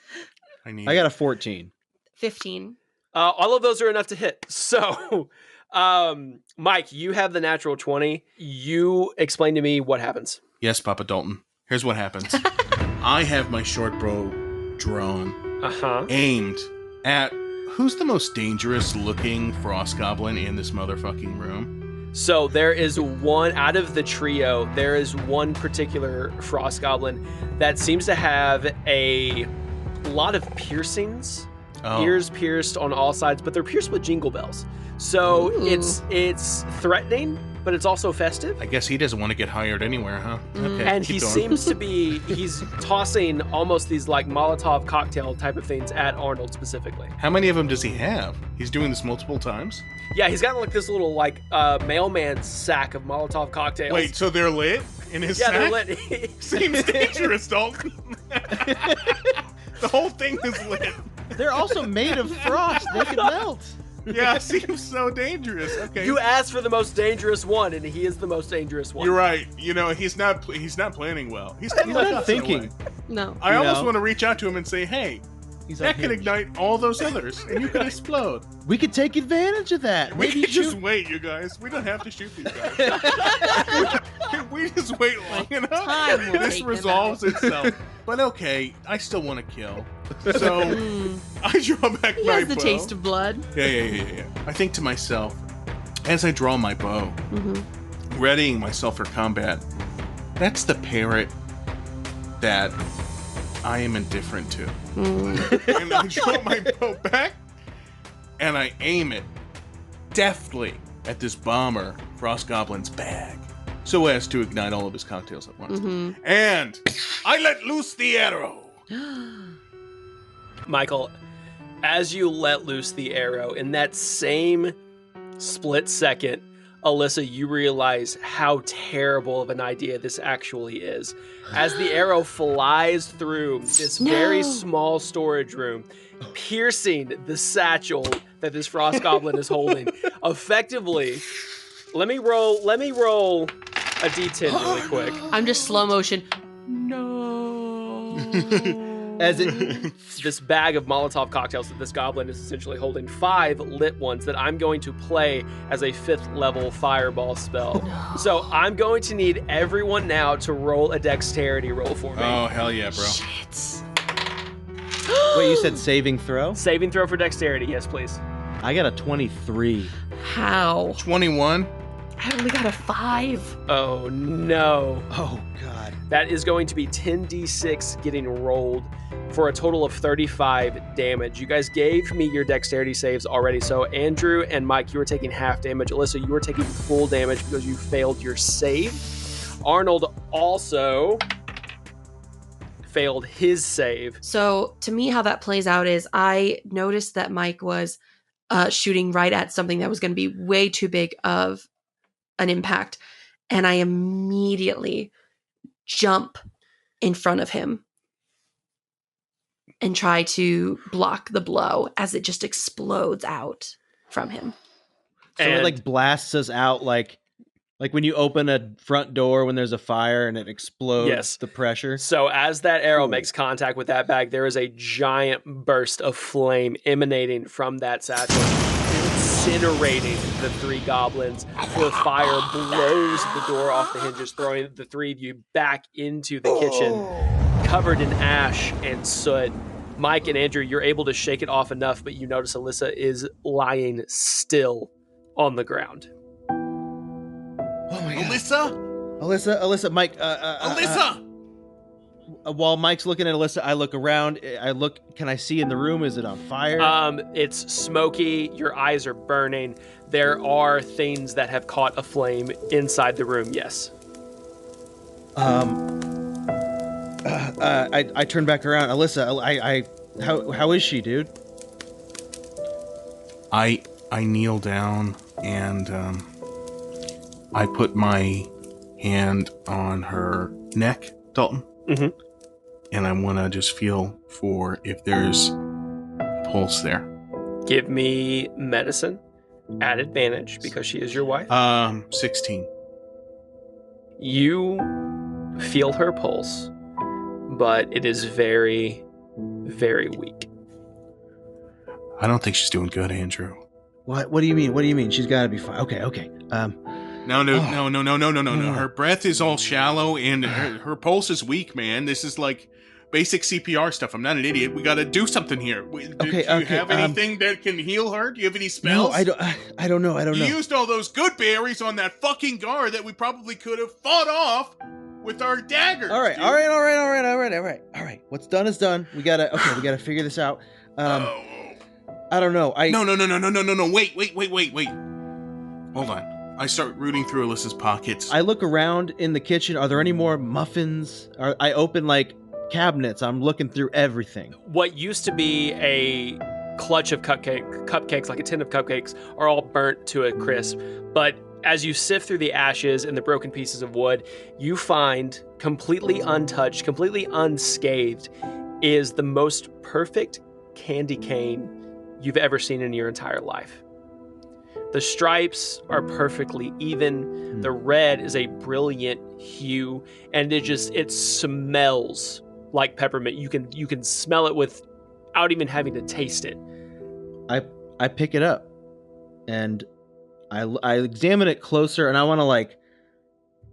got a 14. 15. All of those are enough to hit. So, Mike, you have the natural 20. You explain to me what happens. Yes, Papa Dalton. Here's what happens. I have my short bow drawn, aimed at who's the most dangerous looking frost goblin in this motherfucking room. So there is one out of the trio. There is one particular frost goblin that seems to have a lot of piercings. Ears pierced on all sides, but they're pierced with jingle bells. So it's threatening, but it's also festive. I guess he doesn't want to get hired anywhere, huh? Okay, and he seems to be, he's tossing almost these like Molotov cocktail type of things at Arnold specifically. How many of them does he have? He's doing this multiple times? Yeah, he's got like this little like mailman sack of Molotov cocktails. Wait, so they're lit in his sack? Yeah, they're lit. Seems dangerous, Dalton. The whole thing is lit. They're also made of frost. They could melt. Yeah, it seems so dangerous. Okay. You asked for the most dangerous one, and he is the most dangerous one. You're right. You know, he's not planning well. He's not thinking. No. I almost want to reach out to him and say, hey, that could unhinged. ignite all those others, and you could explode. We could take advantage of that. We Maybe can just wait, you guys. We don't have to shoot these guys. we just wait long enough. This resolves itself. But okay, I still want to kill. So I draw back He my has the bow. taste of blood. Yeah. I think to myself, as I draw my bow, readying myself for combat, that's the parrot that I am indifferent to. And I draw my bow back, and I aim it deftly at this bomber Frost Goblin's bag. so as to ignite all of his cocktails at once. Mm-hmm. And I let loose the arrow. Michael, as you let loose the arrow, in that same split second, Alyssa, you realize how terrible of an idea this actually is. As the arrow flies through this very small storage room, piercing the satchel that this frost goblin is holding, effectively, let me roll a d10 really quick. I'm just slow motion. As it This bag of Molotov cocktails that this goblin is essentially holding 5 lit ones that I'm going to play as a 5th level fireball spell. So I'm going to need everyone now to roll a dexterity roll for me. Oh, hell yeah, bro. Shit. wait, you said saving throw? Saving throw for dexterity, yes, please. I got a 23. How? 21. I only got a 5. Oh no. Oh god. That is going to be 10d6 getting rolled for a total of 35 damage. You guys gave me your dexterity saves already, so Andrew and Mike, you were taking half damage. Alyssa, you were taking full damage because you failed your save. Arnold also failed his save. So to me, how that plays out is I noticed that Mike was shooting right at something that was going to be way too big of an impact, and I immediately jump in front of him and try to block the blow as it just explodes out from him. So it like blasts us out like when you open a front door when there's a fire and it explodes. Yes. The pressure. So as that arrow makes contact with that bag, there is a giant burst of flame emanating from that satchel, incinerating the 3 goblins. The fire blows the door off the hinges, throwing the 3 of you back into the kitchen, covered in ash and soot. Mike and Andrew, you're able to shake it off enough, but you notice Alyssa is lying still on the ground. Oh my god. Alyssa, Mike. Alyssa! While Mike's looking at Alyssa, I look around. Can I see in the room? Is it on fire? It's smoky. Your eyes are burning. There are things that have caught a flame inside the room. Yes. I turn back around. Alyssa, how is she, dude? I kneel down and I put my hand on her neck, Dalton. Mm-hmm. And I want to just feel for if there's pulse there. Give me medicine at advantage because she is your wife. 16. You feel her pulse, but it is very, very weak. I don't think she's doing good, Andrew. What do you mean? What do you mean? She's got to be fine. Okay. No. Her breath is all shallow and her pulse is weak, man. This is like basic CPR stuff. I'm not an idiot. We got to do something here. Do you have anything that can heal her? Do you have any spells? No, I don't know. You used all those good berries on that fucking guard that we probably could have fought off with our daggers. All right. What's done is done. We gotta figure this out. I don't know. No. Wait. Hold on. I start rooting through Alyssa's pockets. I look around in the kitchen. Are there any more muffins? I open like cabinets. I'm looking through everything. What used to be a clutch of cupcakes, like a tin of cupcakes, are all burnt to a crisp. But as you sift through the ashes and the broken pieces of wood, you find, completely untouched, completely unscathed, is the most perfect candy cane you've ever seen in your entire life. The stripes are perfectly even. The red is a brilliant hue, and it smells like peppermint. You can smell it without even having to taste it. I pick it up, and I examine it closer, and I want to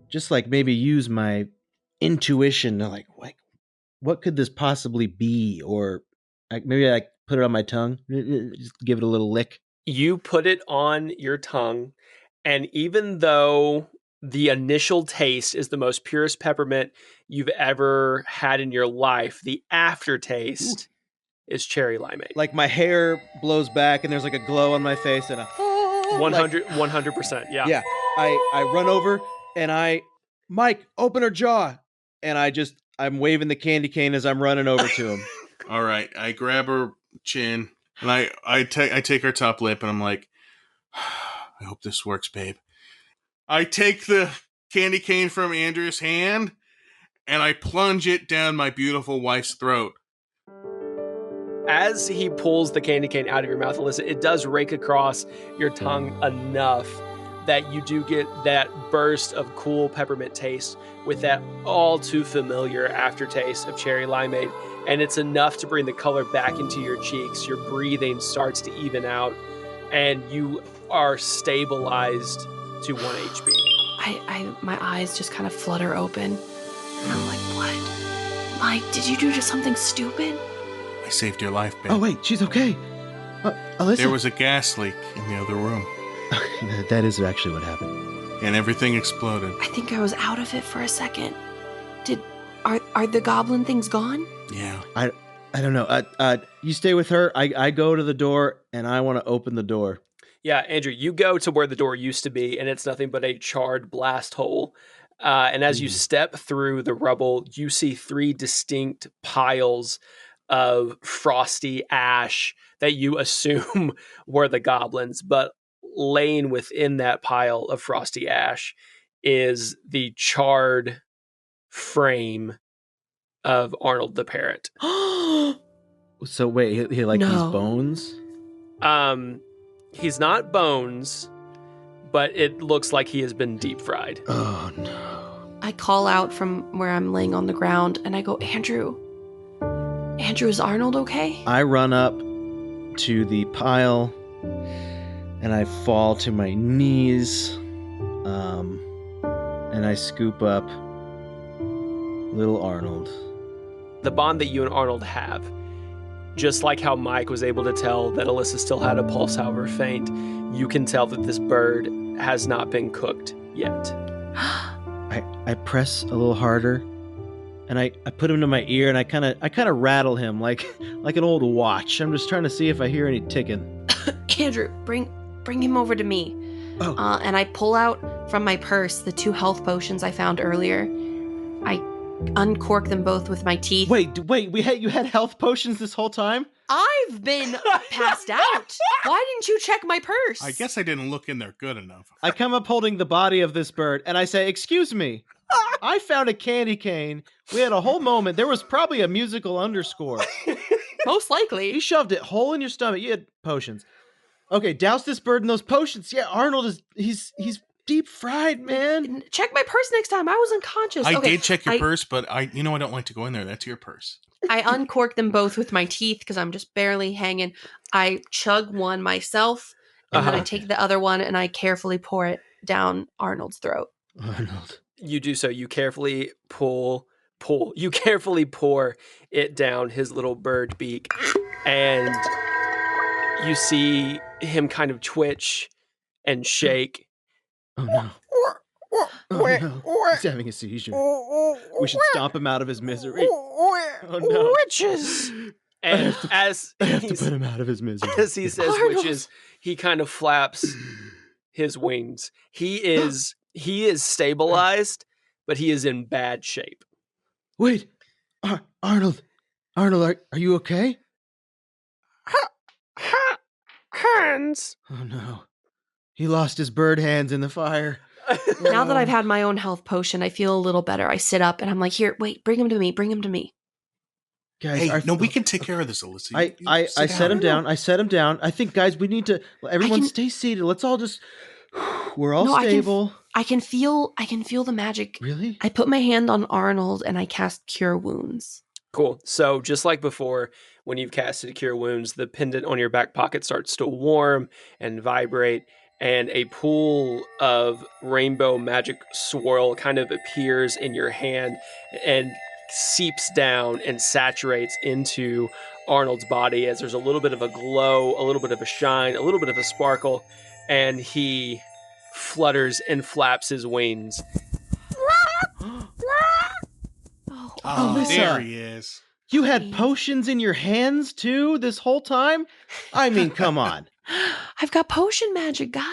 just maybe use my intuition to what could this possibly be, or maybe I put it on my tongue, just give it a little lick. You put it on your tongue, and even though the initial taste is the most purest peppermint you've ever had in your life, the aftertaste is cherry limeade. Like my hair blows back, and there's a glow on my face, and 100%, yeah. Yeah, I run over, and Mike, open her jaw. And I'm waving the candy cane as I'm running over to him. All right, I grab her chin and I take her top lip and I'm like, I hope this works, babe. I take the candy cane from Andrew's hand and I plunge it down my beautiful wife's throat. As he pulls the candy cane out of your mouth, Alyssa, it does rake across your tongue enough that you do get that burst of cool peppermint taste with that all too familiar aftertaste of cherry limeade. And it's enough to bring the color back into your cheeks. Your breathing starts to even out and you are stabilized to 1 HP. My eyes just kind of flutter open. And I'm like, what? Mike, did you do just something stupid? I saved your life, babe. Oh, wait, she's okay. Alyssa. There was a gas leak in the other room. That is actually what happened. And everything exploded. I think I was out of it for a second. Are the goblin things gone? Yeah. I don't know. You stay with her. I go to the door, and I want to open the door. Yeah, Andrew, you go to where the door used to be, and it's nothing but a charred blast hole. And as you step through the rubble, you see 3 distinct piles of frosty ash that you assume were the goblins, but laying within that pile of frosty ash is the charred frame of Arnold the parrot. So wait, he like No. his bones? He's not bones, but it looks like he has been deep fried. Oh no. I call out from where I'm laying on the ground and I go, Andrew, is Arnold okay? I run up to the pile and I fall to my knees, and I scoop up little Arnold. The bond that you and Arnold have, just like how Mike was able to tell that Alyssa still had a pulse, however faint, you can tell that this bird has not been cooked yet. I press a little harder, and I put him to my ear, and I kind of rattle him like an old watch. I'm just trying to see if I hear any ticking. Andrew, bring him over to me. Oh. And I pull out from my purse the 2 health potions I found earlier. I uncork them both with my teeth. Wait, you had health potions this whole time? I've been passed out. Why didn't you check my purse? I guess I didn't look in there good enough. I come up holding the body of this bird, and I say, "Excuse me, I found a candy cane. We had a whole moment. There was probably a musical underscore. Most likely. You shoved it whole in your stomach. You had potions. Okay, douse this bird in those potions. Yeah, Arnold he's deep fried, man. Check my purse next time. I was unconscious. I Okay, did check your purse, but I don't like to go in there. That's your purse. I uncork them both with my teeth because I'm just barely hanging. I chug one myself, and then I take the other one and I carefully pour it down Arnold's throat. Arnold. You do so. You carefully you carefully pour it down his little bird beak, and you see him kind of twitch and shake. Oh no. Oh no. He's having a seizure. We should stomp him out of his misery. Oh no. Witches! And as I have to put him out of his misery. as he says Arnold. witches, he kind of flaps his wings. He is stabilized, but he is in bad shape. Wait, Arnold, are you okay? Hands. Oh no, he lost his bird hands in the fire. Now that I've had my own health potion, I feel a little better. I sit up and I'm like, here, wait, bring him to me. Guys, Hey, no, we can take care of this, Alyssa. I set him down. I set him down. I think, guys, we need to. Everyone, stay seated. Let's all just. We're all stable. I can feel the magic. Really? I put my hand on Arnold and I cast Cure Wounds. Cool. So just like before, when you've casted Cure Wounds, the pendant on your back pocket starts to warm and vibrate, and a pool of rainbow magic swirl kind of appears in your hand and seeps down and saturates into Arnold's body as there's a little bit of a glow, a little bit of a shine, a little bit of a sparkle, and he flutters and flaps his wings. Oh, Alyssa. there he is. You had potions in your hands too this whole time? I mean, come on. I've got potion magic, guys.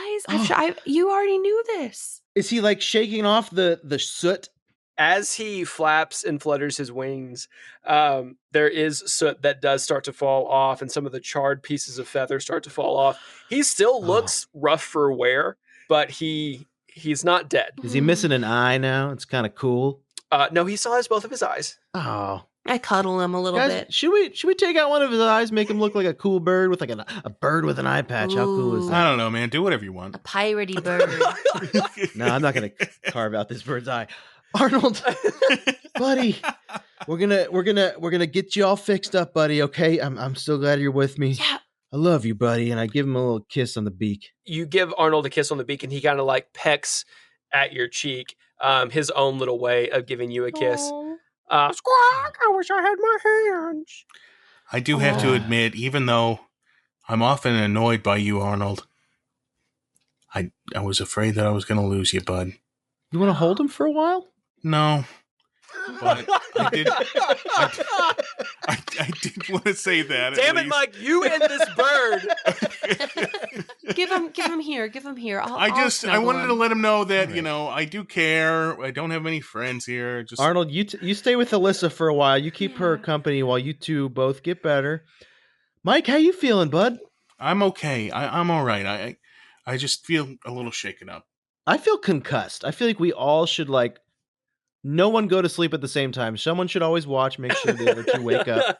You already knew this. Is he like shaking off the soot? As he flaps and flutters his wings, there is soot that does start to fall off, and some of the charred pieces of feather start to fall off. He still looks rough for wear, but he's not dead. Is he missing an eye now? It's kind of cool. No, he still has both of his eyes. Oh, I cuddle him a little guys, bit. should we take out one of his eyes, make him look like a cool bird with like a bird with an eye patch? How cool is I that? don't know, man. Do whatever you want. A piratey bird. No, I'm not gonna carve out this bird's eye. Arnold, buddy, we're gonna get you all fixed up, buddy. Okay, I'm so glad you're with me. Yeah. I love you, buddy, and I give him a little kiss on the beak. You give Arnold a kiss on the beak, and he kind of like pecks at your cheek, his own little way of giving you a kiss. Squawk! I wish I had my hands. I do have to admit, even though I'm often annoyed by you, Arnold, I was afraid that I was going to lose you, bud. You want to hold him for a while? No. But I did want to say that. Damn it, Mike! You and this bird. Give him here. Give him here. I wanted to let him know that I do care. I don't have many friends here. Just Arnold, you stay with Alyssa for a while. You keep her company while you two both get better. Mike, how you feeling, bud? I'm okay. I'm all right. I just feel a little shaken up. I feel concussed. I feel like we all should no one go to sleep at the same time. Someone should always watch, make sure the other two wake up.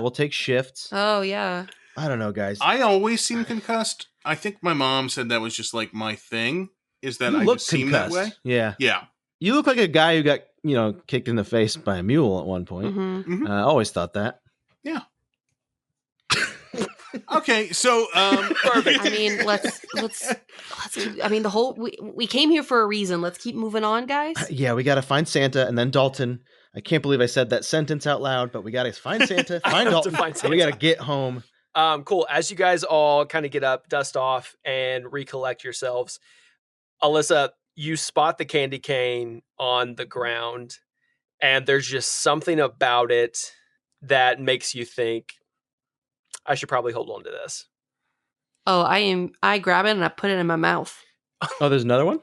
We'll take shifts. Oh, yeah. I don't know, guys. I always seem concussed. I think my mom said that was just like my thing, is that You I look just seem that way. Yeah. Yeah. You look like a guy who got, kicked in the face by a mule at one point. Mm-hmm. I always thought that. Yeah. Okay, so Perfect. I mean, let's keep, I mean, we came here for a reason. Let's keep moving on, guys. Yeah, we got to find Santa and then Dalton. I can't believe I said that sentence out loud, but we got to find Santa, find Dalton, find and we got to get home. Cool. As you guys all kind of get up, dust off, and recollect yourselves, Alyssa, you spot the candy cane on the ground, and there's just something about it that makes you think, I should probably hold on to this. Oh, I grab it and I put it in my mouth. Oh, there's another one?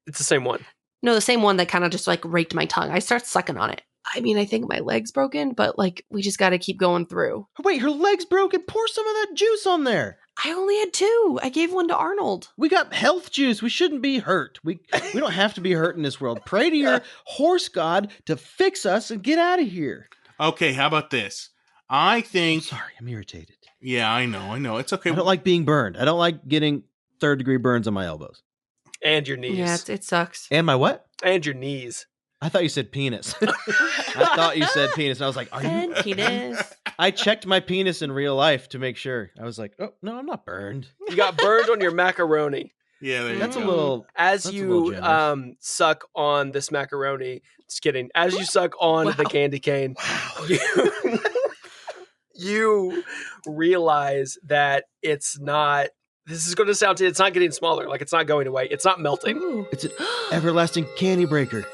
It's the same one. No, the same one that kind of just raked my tongue. I start sucking on it. I mean, I think my leg's broken, but we just got to keep going through. Wait, her leg's broken. Pour some of that juice on there. I only had 2. I gave one to Arnold. We got health juice. We shouldn't be hurt. We don't have to be hurt in this world. Pray to your horse god to fix us and get out of here. okay, how about this? I think. Sorry, I'm irritated. Yeah, I know. It's okay. I don't like being burned. I don't like getting 3rd-degree burns on my elbows. And your knees. Yeah, it sucks. And my what? And your knees. I thought you said penis. I thought you said penis. And I was like, are you? And penis. I checked my penis in real life to make sure. I was like, oh, no, I'm not burned. You got burned on your macaroni. Yeah, there you That's go. a little... As That's a you little generous. suck on this macaroni, just kidding. As you suck on the candy cane, you realize that it's not. This is going to sound. It's not getting smaller. It's not going away. It's not melting. Ooh. It's an everlasting candy breaker.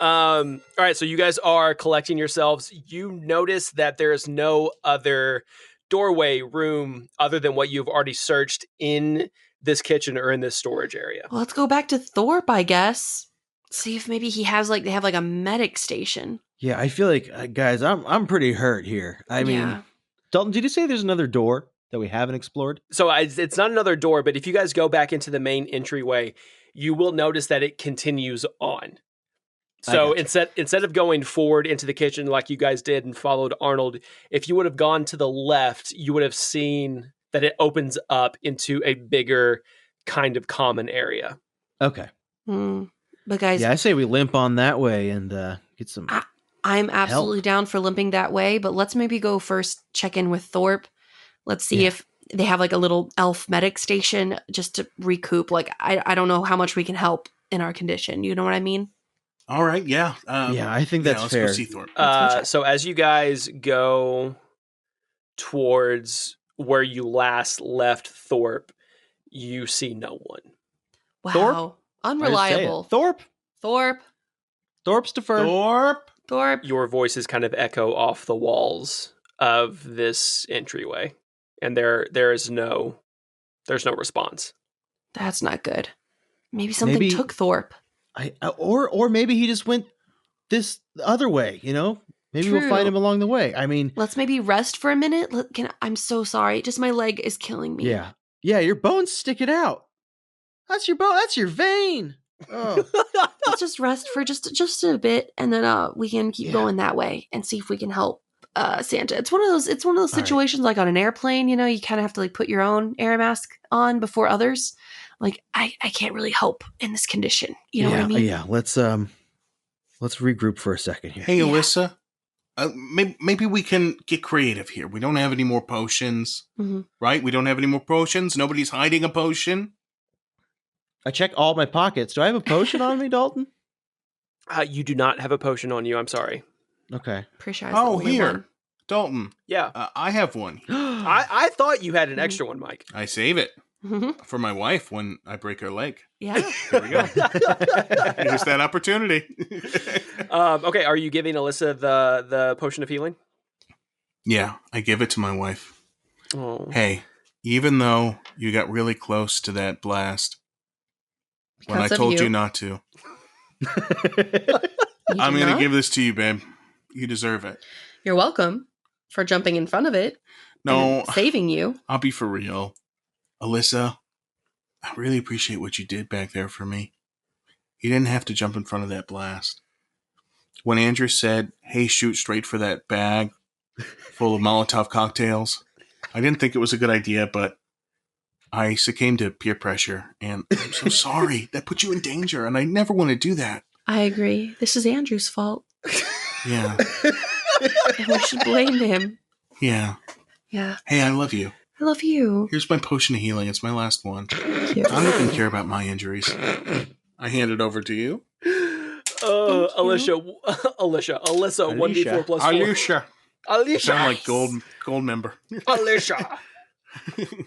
All right. So you guys are collecting yourselves. You notice that there is no other doorway room other than what you've already searched in this kitchen or in this storage area. Well, let's go back to Thorpe, I guess. See if maybe he has they have a medic station. Yeah, I feel like, guys, I'm pretty hurt here. I mean, Yeah. Dalton, did you say there's another door that we haven't explored? So it's not another door, but if you guys go back into the main entryway, you will notice that it continues on. So instead of going forward into the kitchen like you guys did and followed Arnold, if you would have gone to the left, you would have seen that it opens up into a bigger kind of common area. Okay. But guys, Yeah, I say we limp on that way and get some... I'm absolutely down for limping that way, but let's maybe go first check in with Thorpe. Let's see if they have a little elf medic station just to recoup. I don't know how much we can help in our condition. You know what I mean? All right, yeah. yeah, I think that's let's fair. go see Thorpe. So as you guys go towards where you last left Thorpe, you see no one. Wow. Thorpe? Unreliable. Thorpe? Thorpe's deferred. Thorpe. Your voices kind of echo off the walls of this entryway, and there's no response. That's not good. Maybe something took Thorpe. Or maybe he just went this other way, you know? Maybe we'll find him along the way. I mean, let's maybe rest for a minute. I'm so sorry. Just my leg is killing me. Yeah. Yeah, your bone's sticking out. That's your bone. That's your vein. Oh. Let's just rest for just a bit, and then we can keep going that way and see if we can help Santa. It's one of those situations like on an airplane, you know, you kind of have to like put your own air mask on before others. Like I can't really help in this condition. You know what I mean? Yeah. Let's regroup for a second here. Hey, Alyssa. Maybe we can get creative here. We don't have any more potions, right? We don't have any more potions. Nobody's hiding a potion. I check all my pockets. Do I have a potion on me, Dalton? You do not have a potion on you. I'm sorry. Okay. Pretty sure I was the only one. Dalton. Yeah. I have one. I thought you had an extra one, Mike. I save it for my wife when I break her leg. Yeah. There we go. Here's that opportunity. Okay, are you giving Alyssa the potion of healing? Yeah, I give it to my wife. Oh. Hey, even though you got really close to that blast when I told you not to, I'm going to give this to you, babe. You deserve it. You're welcome for jumping in front of it. No. Saving you. I'll be for real. Alyssa, I really appreciate what you did back there for me. You didn't have to jump in front of that blast. When Andrew said, hey, shoot straight for that bag full of Molotov cocktails, I didn't think it was a good idea, but I succumbed to peer pressure, and I'm so sorry. That put you in danger, and I never want to do that. I agree. This is Andrew's fault. Yeah. And we should blame him. Yeah. Yeah. Hey, I love you. I love you. Here's my potion of healing. It's my last one. Thank you. I don't even care about my injuries. I hand it over to you. Alyssa, 1d4 plus 4. Alicia. You sound like gold member. Alicia.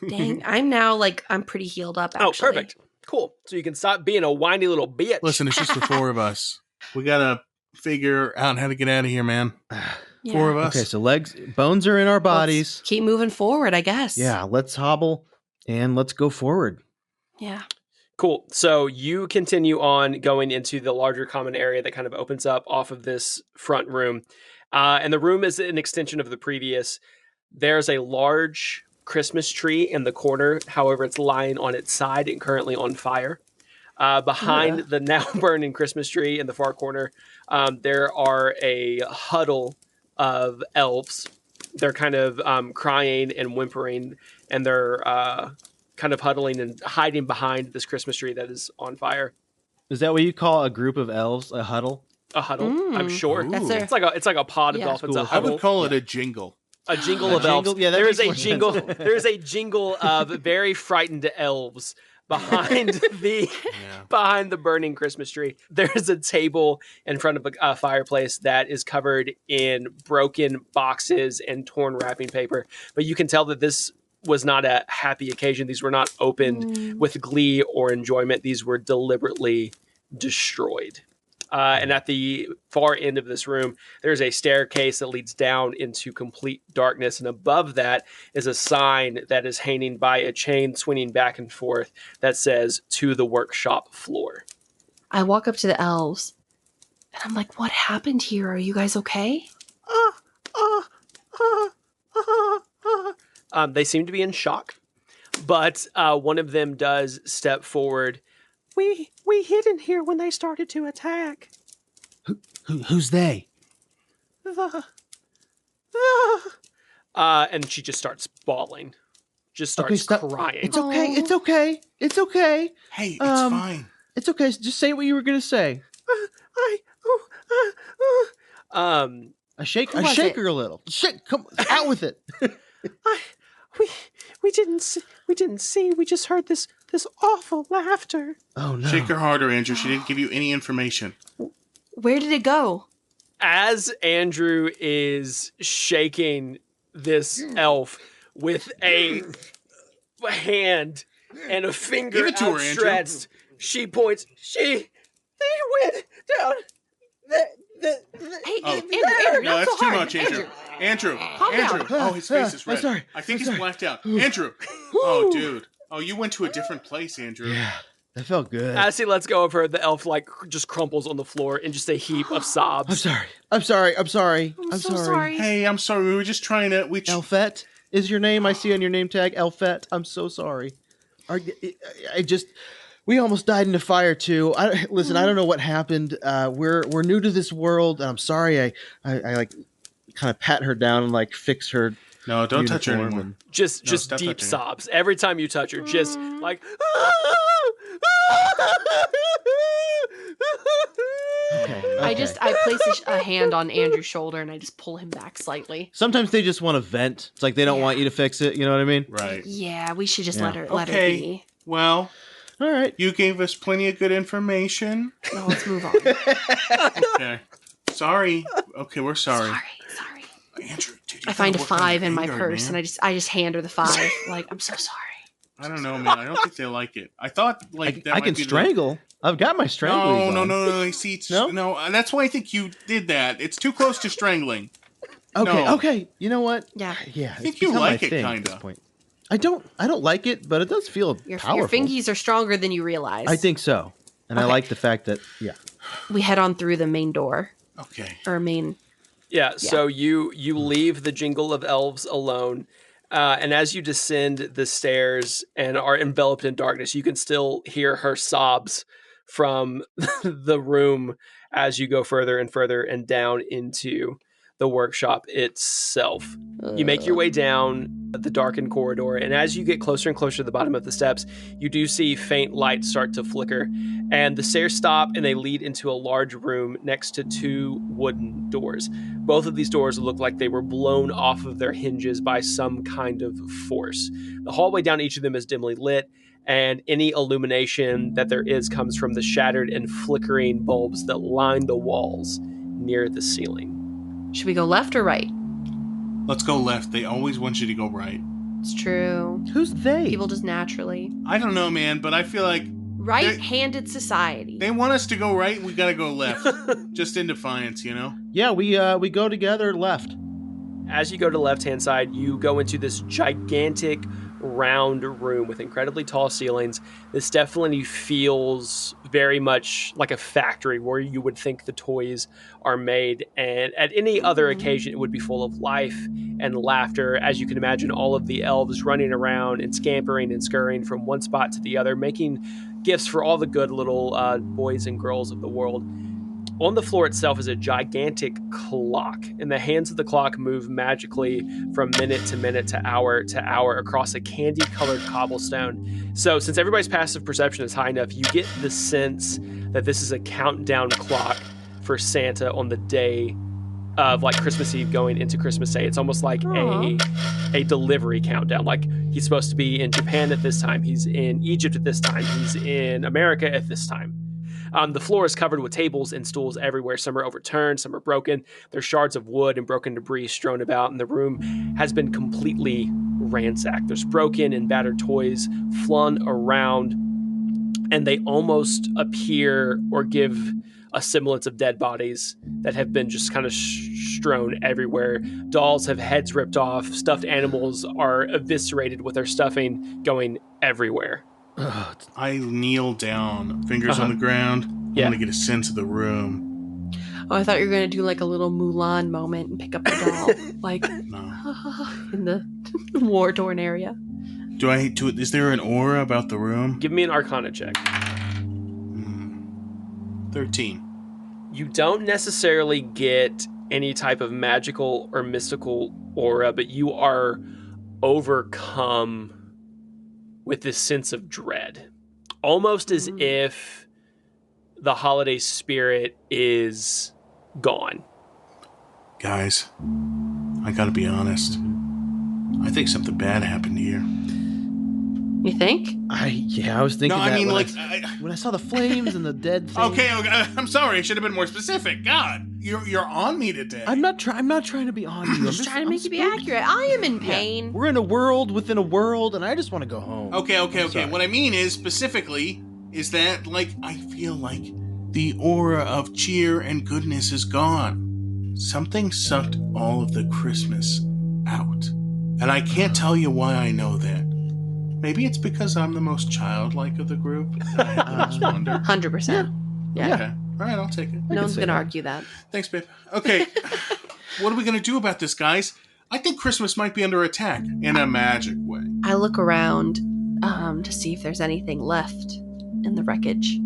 Dang, I'm pretty healed up, actually. Oh, perfect. Cool. So you can stop being a whiny little bitch. Listen, it's just the four of us. We gotta figure out how to get out of here, man. Yeah. Four of us. Okay, so bones are in our bodies. Let's keep moving forward, I guess. Yeah, let's hobble and let's go forward. Yeah. Cool. So you continue on going into the larger common area that kind of opens up off of this front room. And the room is an extension of the previous. There's a large Christmas tree in the corner. However, it's lying on its side and currently on fire. Behind the now burning Christmas tree in the far corner, there are a huddle of elves. They're kind of crying and whimpering, and they're kind of huddling and hiding behind this Christmas tree that is on fire. Is that what you call a group of elves? A huddle? A huddle, I'm sure. Ooh. It's like a pod of dolphins. Cool. A I huddle. would call it a jingle. A jingle of elves. Yeah, there is a jingle. There is a jingle of very frightened elves behind the burning Christmas tree. There's a table in front of a fireplace that is covered in broken boxes and torn wrapping paper. But you can tell that this was not a happy occasion. These were not opened with glee or enjoyment. These were deliberately destroyed. And at the far end of this room, there's a staircase that leads down into complete darkness. And above that is a sign that is hanging by a chain swinging back and forth that says, "To the workshop floor." I walk up to the elves and I'm like, what happened here? Are you guys okay? They seem to be in shock, but one of them does step forward. We hid in here when they started to attack. Who's they? And she just starts bawling. Just starts crying. It's okay. It's okay. It's okay. Hey, it's fine. It's okay. Just say what you were going to say. I shake her a little. Shake, come out with it. We didn't see. We just heard this awful laughter. Oh no! Shake her harder, Andrew. She didn't give you any information. Where did it go? As Andrew is shaking this elf with a hand and a finger Give it to her, outstretched, she points. They went down. Hey, Andrew, No, not that's so too hard. much, Andrew. Andrew. down. Oh, his face is red. sorry. I think he's blacked out. Andrew. Oh, dude. Oh, you went to a different place, Andrew. Yeah. That felt good. As he lets go of her, the elf like just crumples on the floor in just a heap of sobs. I'm sorry. I'm sorry. I'm so sorry. Hey, I'm sorry. We were just trying to. Elfette is your name. I see on your name tag. Elfette. I'm so sorry. We almost died in a fire too. Listen, I don't know what happened. We're new to this world, and I'm sorry. I like kind of pat her down and like fix her. No, don't touch her anymore. Just deep sobs every time you touch her. Just like. Okay. I place a hand on Andrew's shoulder and I just pull him back slightly. Sometimes they just want to vent. It's like they don't want you to fix it. You know what I mean? Right. Yeah, we should just let her Okay. be. Well, all right. You gave us plenty of good information. No, let's move on. Okay. Sorry. Okay, we're sorry. Sorry. Andrew, dude, I find a 5 in my purse and I just hand her the 5. Like, I'm so sorry. I don't know, man. I don't think they like it. I thought like that I might can be strangle. I've got my strangling. No. See, no. That's why I think you did that. It's too close to strangling. Okay. You know what? Yeah. I think you like it, kind of. I don't like it, but it does feel powerful. Your fingies are stronger than you realize. I think so, and I like the fact that we head on through the main door. Okay. Or main. Yeah. So you leave the jingle of elves alone. And as you descend the stairs and are enveloped in darkness, you can still hear her sobs from the room as you go further and further and down into the workshop itself. You make your way down the darkened corridor, and as you get closer and closer to the bottom of the steps, you do see faint lights start to flicker, and the stairs stop and they lead into a large room next to 2 wooden doors. Both of these doors look like they were blown off of their hinges by some kind of force. The hallway down each of them is dimly lit, and any illumination that there is comes from the shattered and flickering bulbs that line the walls near the ceiling. Should we go left or right? Let's go left. They always want you to go right. It's true. Who's they? People just naturally. I don't know, man, but I feel like right-handed society. They want us to go right. We gotta go left, just in defiance, you know. Yeah, we go together left. As you go to the left-hand side, you go into this gigantic round room with incredibly tall ceilings. This definitely feels very much like a factory where you would think the toys are made, and at any other occasion it would be full of life and laughter. As you can imagine, all of the elves running around and scampering and scurrying from one spot to the other, making gifts for all the good little boys and girls of the world. On the floor itself is a gigantic clock, and the hands of the clock move magically from minute to hour across a candy-colored cobblestone. So since everybody's passive perception is high enough, you get the sense that this is a countdown clock for Santa on the day of like Christmas Eve going into Christmas Day. It's almost like a delivery countdown. Like he's supposed to be in Japan at this time, he's in Egypt at this time, he's in America at this time. The floor is covered with tables and stools everywhere. Some are overturned, some are broken. There's shards of wood and broken debris strewn about, and the room has been completely ransacked. There's broken and battered toys flung around, and they almost appear or give a semblance of dead bodies that have been just kind of strewn everywhere. Dolls have heads ripped off. Stuffed animals are eviscerated with their stuffing going everywhere. I kneel down, fingers on the ground. I want to get a sense of the room. Oh, I thought you were going to do like a little Mulan moment and pick up the doll, like in the war-torn area. Is there an aura about the room? Give me an Arcana check. 13. You don't necessarily get any type of magical or mystical aura, but you are overcome with this sense of dread, almost as if the holiday spirit is gone. Guys, I gotta be honest. I think something bad happened here. You think? I was thinking. No, I mean, when I saw the flames and the dead thing. Okay, I'm sorry. I should have been more specific. God, you're on me today. I'm not trying to be on you. I'm just trying to make you be accurate. I am in pain. Yeah. We're in a world within a world, and I just want to go home. Okay. What I mean is specifically is that I feel like the aura of cheer and goodness is gone. Something sucked all of the Christmas out, and I can't tell you why I know that. Maybe it's because I'm the most childlike of the group. I just wonder. 100%. Yeah. Okay. All right, I'll take it. No one's say going to that. argue that. Thanks, babe. Okay. What are we going to do about this, guys? I think Christmas might be under attack in a magic way. I look around to see if there's anything left in the wreckage.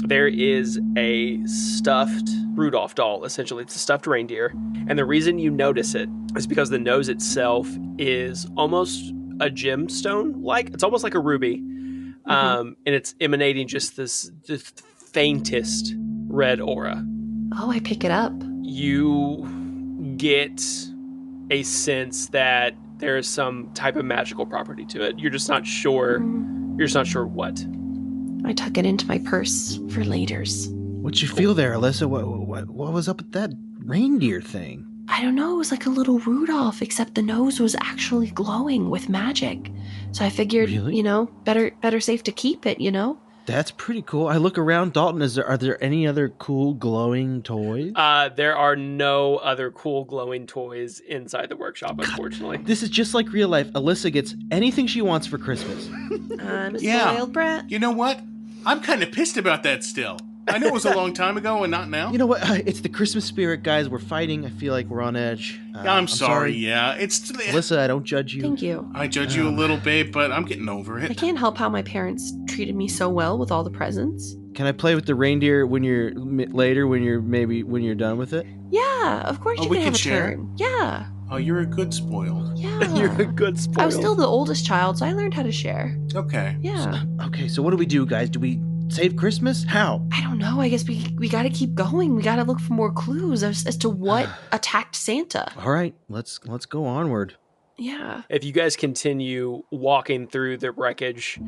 There is a stuffed Rudolph doll, essentially. It's a stuffed reindeer. And the reason you notice it is because the nose itself is almost a gemstone-like. It's almost like a ruby. And it's emanating just this faintest red aura. Oh, I pick it up. You get a sense that there is some type of magical property to it. You're just not sure. You're just not sure what. I tuck it into my purse for laters. What'd you feel there, Alyssa? What was up with that reindeer thing? I don't know. It was like a little Rudolph, except the nose was actually glowing with magic. So I figured, Really? better safe to keep it, That's pretty cool. I look around, Dalton. Are there any other cool glowing toys? There are no other cool glowing toys inside the workshop, unfortunately. This is just like real life. Alyssa gets anything she wants for Christmas. I'm a Yeah. spoiled brat. You know what? I'm kind of pissed about that still. I know it was a long time ago and not now. You know what? It's the Christmas spirit, guys. We're fighting. I feel like we're on edge. I'm sorry, yeah. It's Alyssa, I don't judge you. Thank you. I judge you a little, babe, but I'm getting over I it. can't help how my parents treated me so well with all the presents. Can I play with the reindeer when you're when you're done with it? Yeah, of course Oh, you we can can have a share? turn. Yeah, Oh, you're a good spoiled. yeah. You're a good I spoiled. was still the oldest child, so I learned how to share. Okay. Yeah. Okay, so what do we do, guys? Do we save Christmas? How? I don't know. I guess we got to keep going. We got to look for more clues as to what attacked Santa. All right, let's go onward. Yeah. If you guys continue walking through the wreckage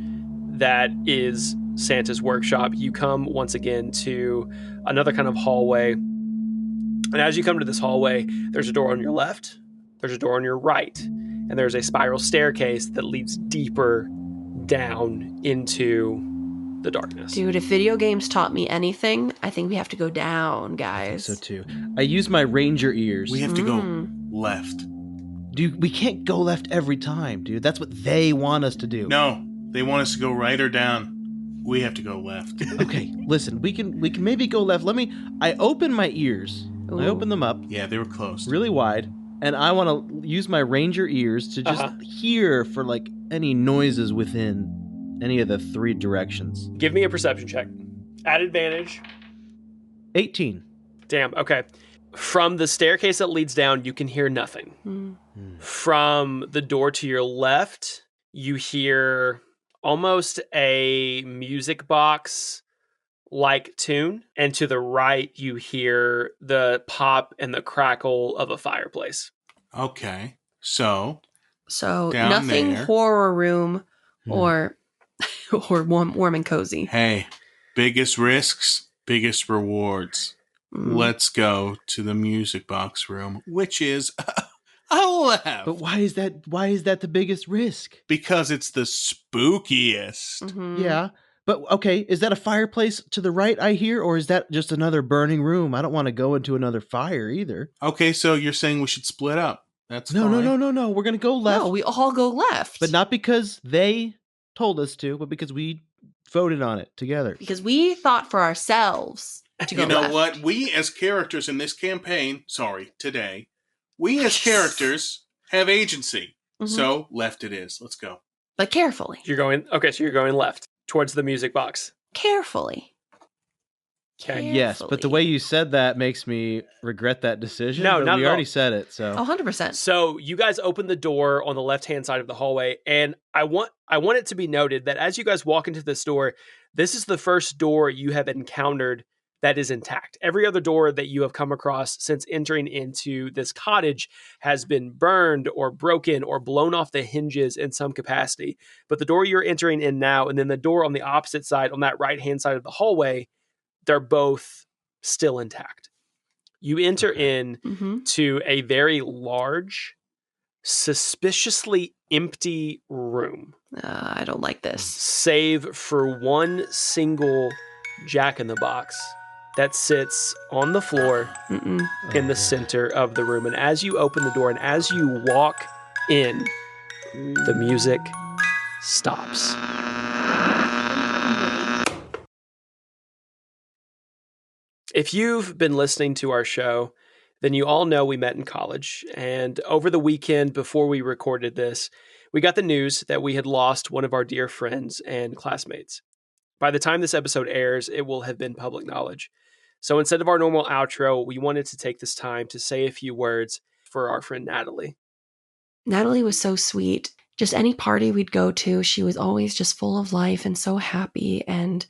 that is Santa's workshop, you come once again to another kind of hallway. And as you come to this hallway, there's a door on your left, there's a door on your right, and there's a spiral staircase that leads deeper down into the darkness. Dude, if video games taught me anything, I think we have to go down, I think guys. so too. I use my ranger ears. We have to go left. Dude, we can't go left every time, dude. That's what they want us to do. No, they want us to go right or down. We have to go left. Okay, listen, we can maybe go left. I open my ears. I Ooh. open them up Yeah, they were close. really wide, and I want to use my ranger ears to just hear for like any noises within any of the three directions. Give me a perception check. At advantage. 18. Damn, okay. From the staircase that leads down, you can hear nothing. Mm. From the door to your left, you hear almost a music box like tune. And to the right, you hear the pop and the crackle of a fireplace. Okay, so So Down nothing there. horror room or warm and cozy. hey, biggest risks, biggest rewards. Mm. Let's go to the music box room, which is a left. But why is that the biggest risk? Because it's the spookiest. Mhm. Yeah. But okay, is that a fireplace to the right I hear, or is that just another burning room? I don't want to go into another fire either. Okay, so you're saying we should split up. That's No. fine. We're gonna go left. No, we all go left. But not because they told us to, but because we voted on it together. because we thought for ourselves to go You know left. what? We as characters in this campaign, today, we as characters have agency. Mhm. So left it is. Let's go. But carefully. So you're going left towards the music box. Carefully. Okay. Yes, but the way you said that makes me regret that decision. No, but not we at already all. said it, so 100%. So you guys open the door on the left-hand side of the hallway, and I want it to be noted that as you guys walk into this door, this is the first door you have encountered that is intact. Every other door that you have come across since entering into this cottage has been burned or broken or blown off the hinges in some capacity. But the door you're entering in now, and then the door on the opposite side, on that right-hand side of the hallway, they're both still intact. You enter in Mhm. to a very large, suspiciously empty room, I don't like this. save for one single Jack-in-the-Box that sits on the floor Mm-mm. in the center of the room. And as you open the door and as you walk in, the music stops. If you've been listening to our show, then you all know we met in college. And over the weekend before we recorded this, we got the news that we had lost one of our dear friends and classmates. By the time this episode airs, it will have been public knowledge. So instead of our normal outro, we wanted to take this time to say a few words for our friend Natalie. Natalie was so sweet. Just any party we'd go to, she was always just full of life and so happy. And,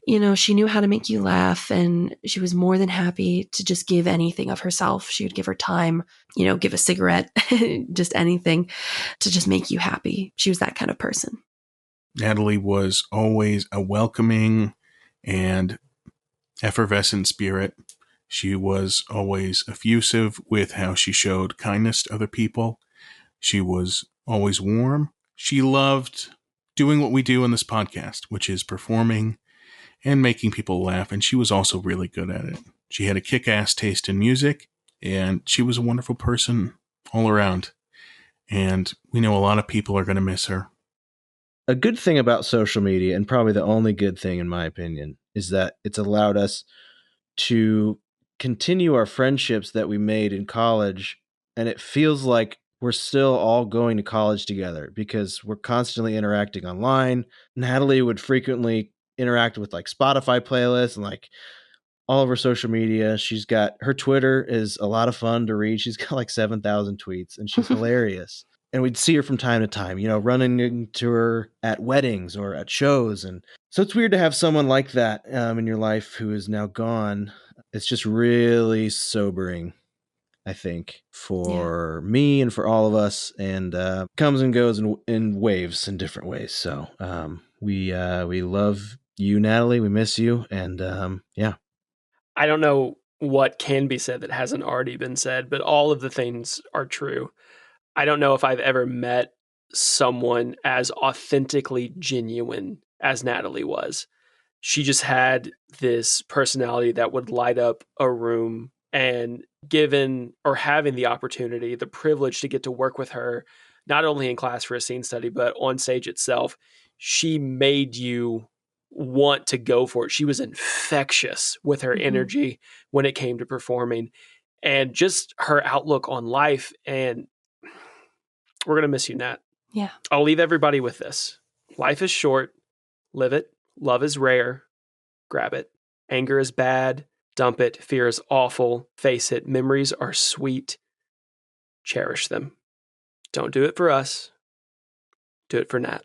you know, she knew how to make you laugh, and she was more than happy to just give anything of herself. She would give her time, you know, give a cigarette, just anything to just make you happy. She was that kind of person. Natalie was always a welcoming and effervescent spirit. She was always effusive with how she showed kindness to other people. She was always warm. She loved doing what we do in this podcast, which is performing and making people laugh, and she was also really good at it. She had a kick-ass taste in music, and she was a wonderful person all around. And we know a lot of people are going to miss her. A good thing about social media, and probably the only good thing in my opinion, is that it's allowed us to continue our friendships that we made in college. And it feels like we're still all going to college together because we're constantly interacting online. Natalie would frequently interact with like Spotify playlists and like all of her social media. She's got her Twitter is a lot of fun to read. She's got like 7,000 tweets and she's hilarious. And we'd see her from time to time, you know, running into her at weddings or at shows. And so it's weird to have someone like that in your life who is now gone. It's just really sobering, I think, for me and for all of us, and comes and goes in waves in different ways. So we love you, Natalie. We miss you. And yeah. I don't know what can be said that hasn't already been said, but all of the things are true. I don't know if I've ever met someone as authentically genuine as Natalie was. She just had this personality that would light up a room, and given or having the opportunity, the privilege to get to work with her, not only in class for a scene study, but on stage itself, she made you want to go for it. She was infectious with her energy when it came to performing, and just her outlook on life. And we're going to miss you, Nat. Yeah. I'll leave everybody with this. Life is short. Live it. Love is rare. Grab it. Anger is bad. Dump it. Fear is awful. Face it. Memories are sweet. Cherish them. Don't do it for us. Do it for Nat.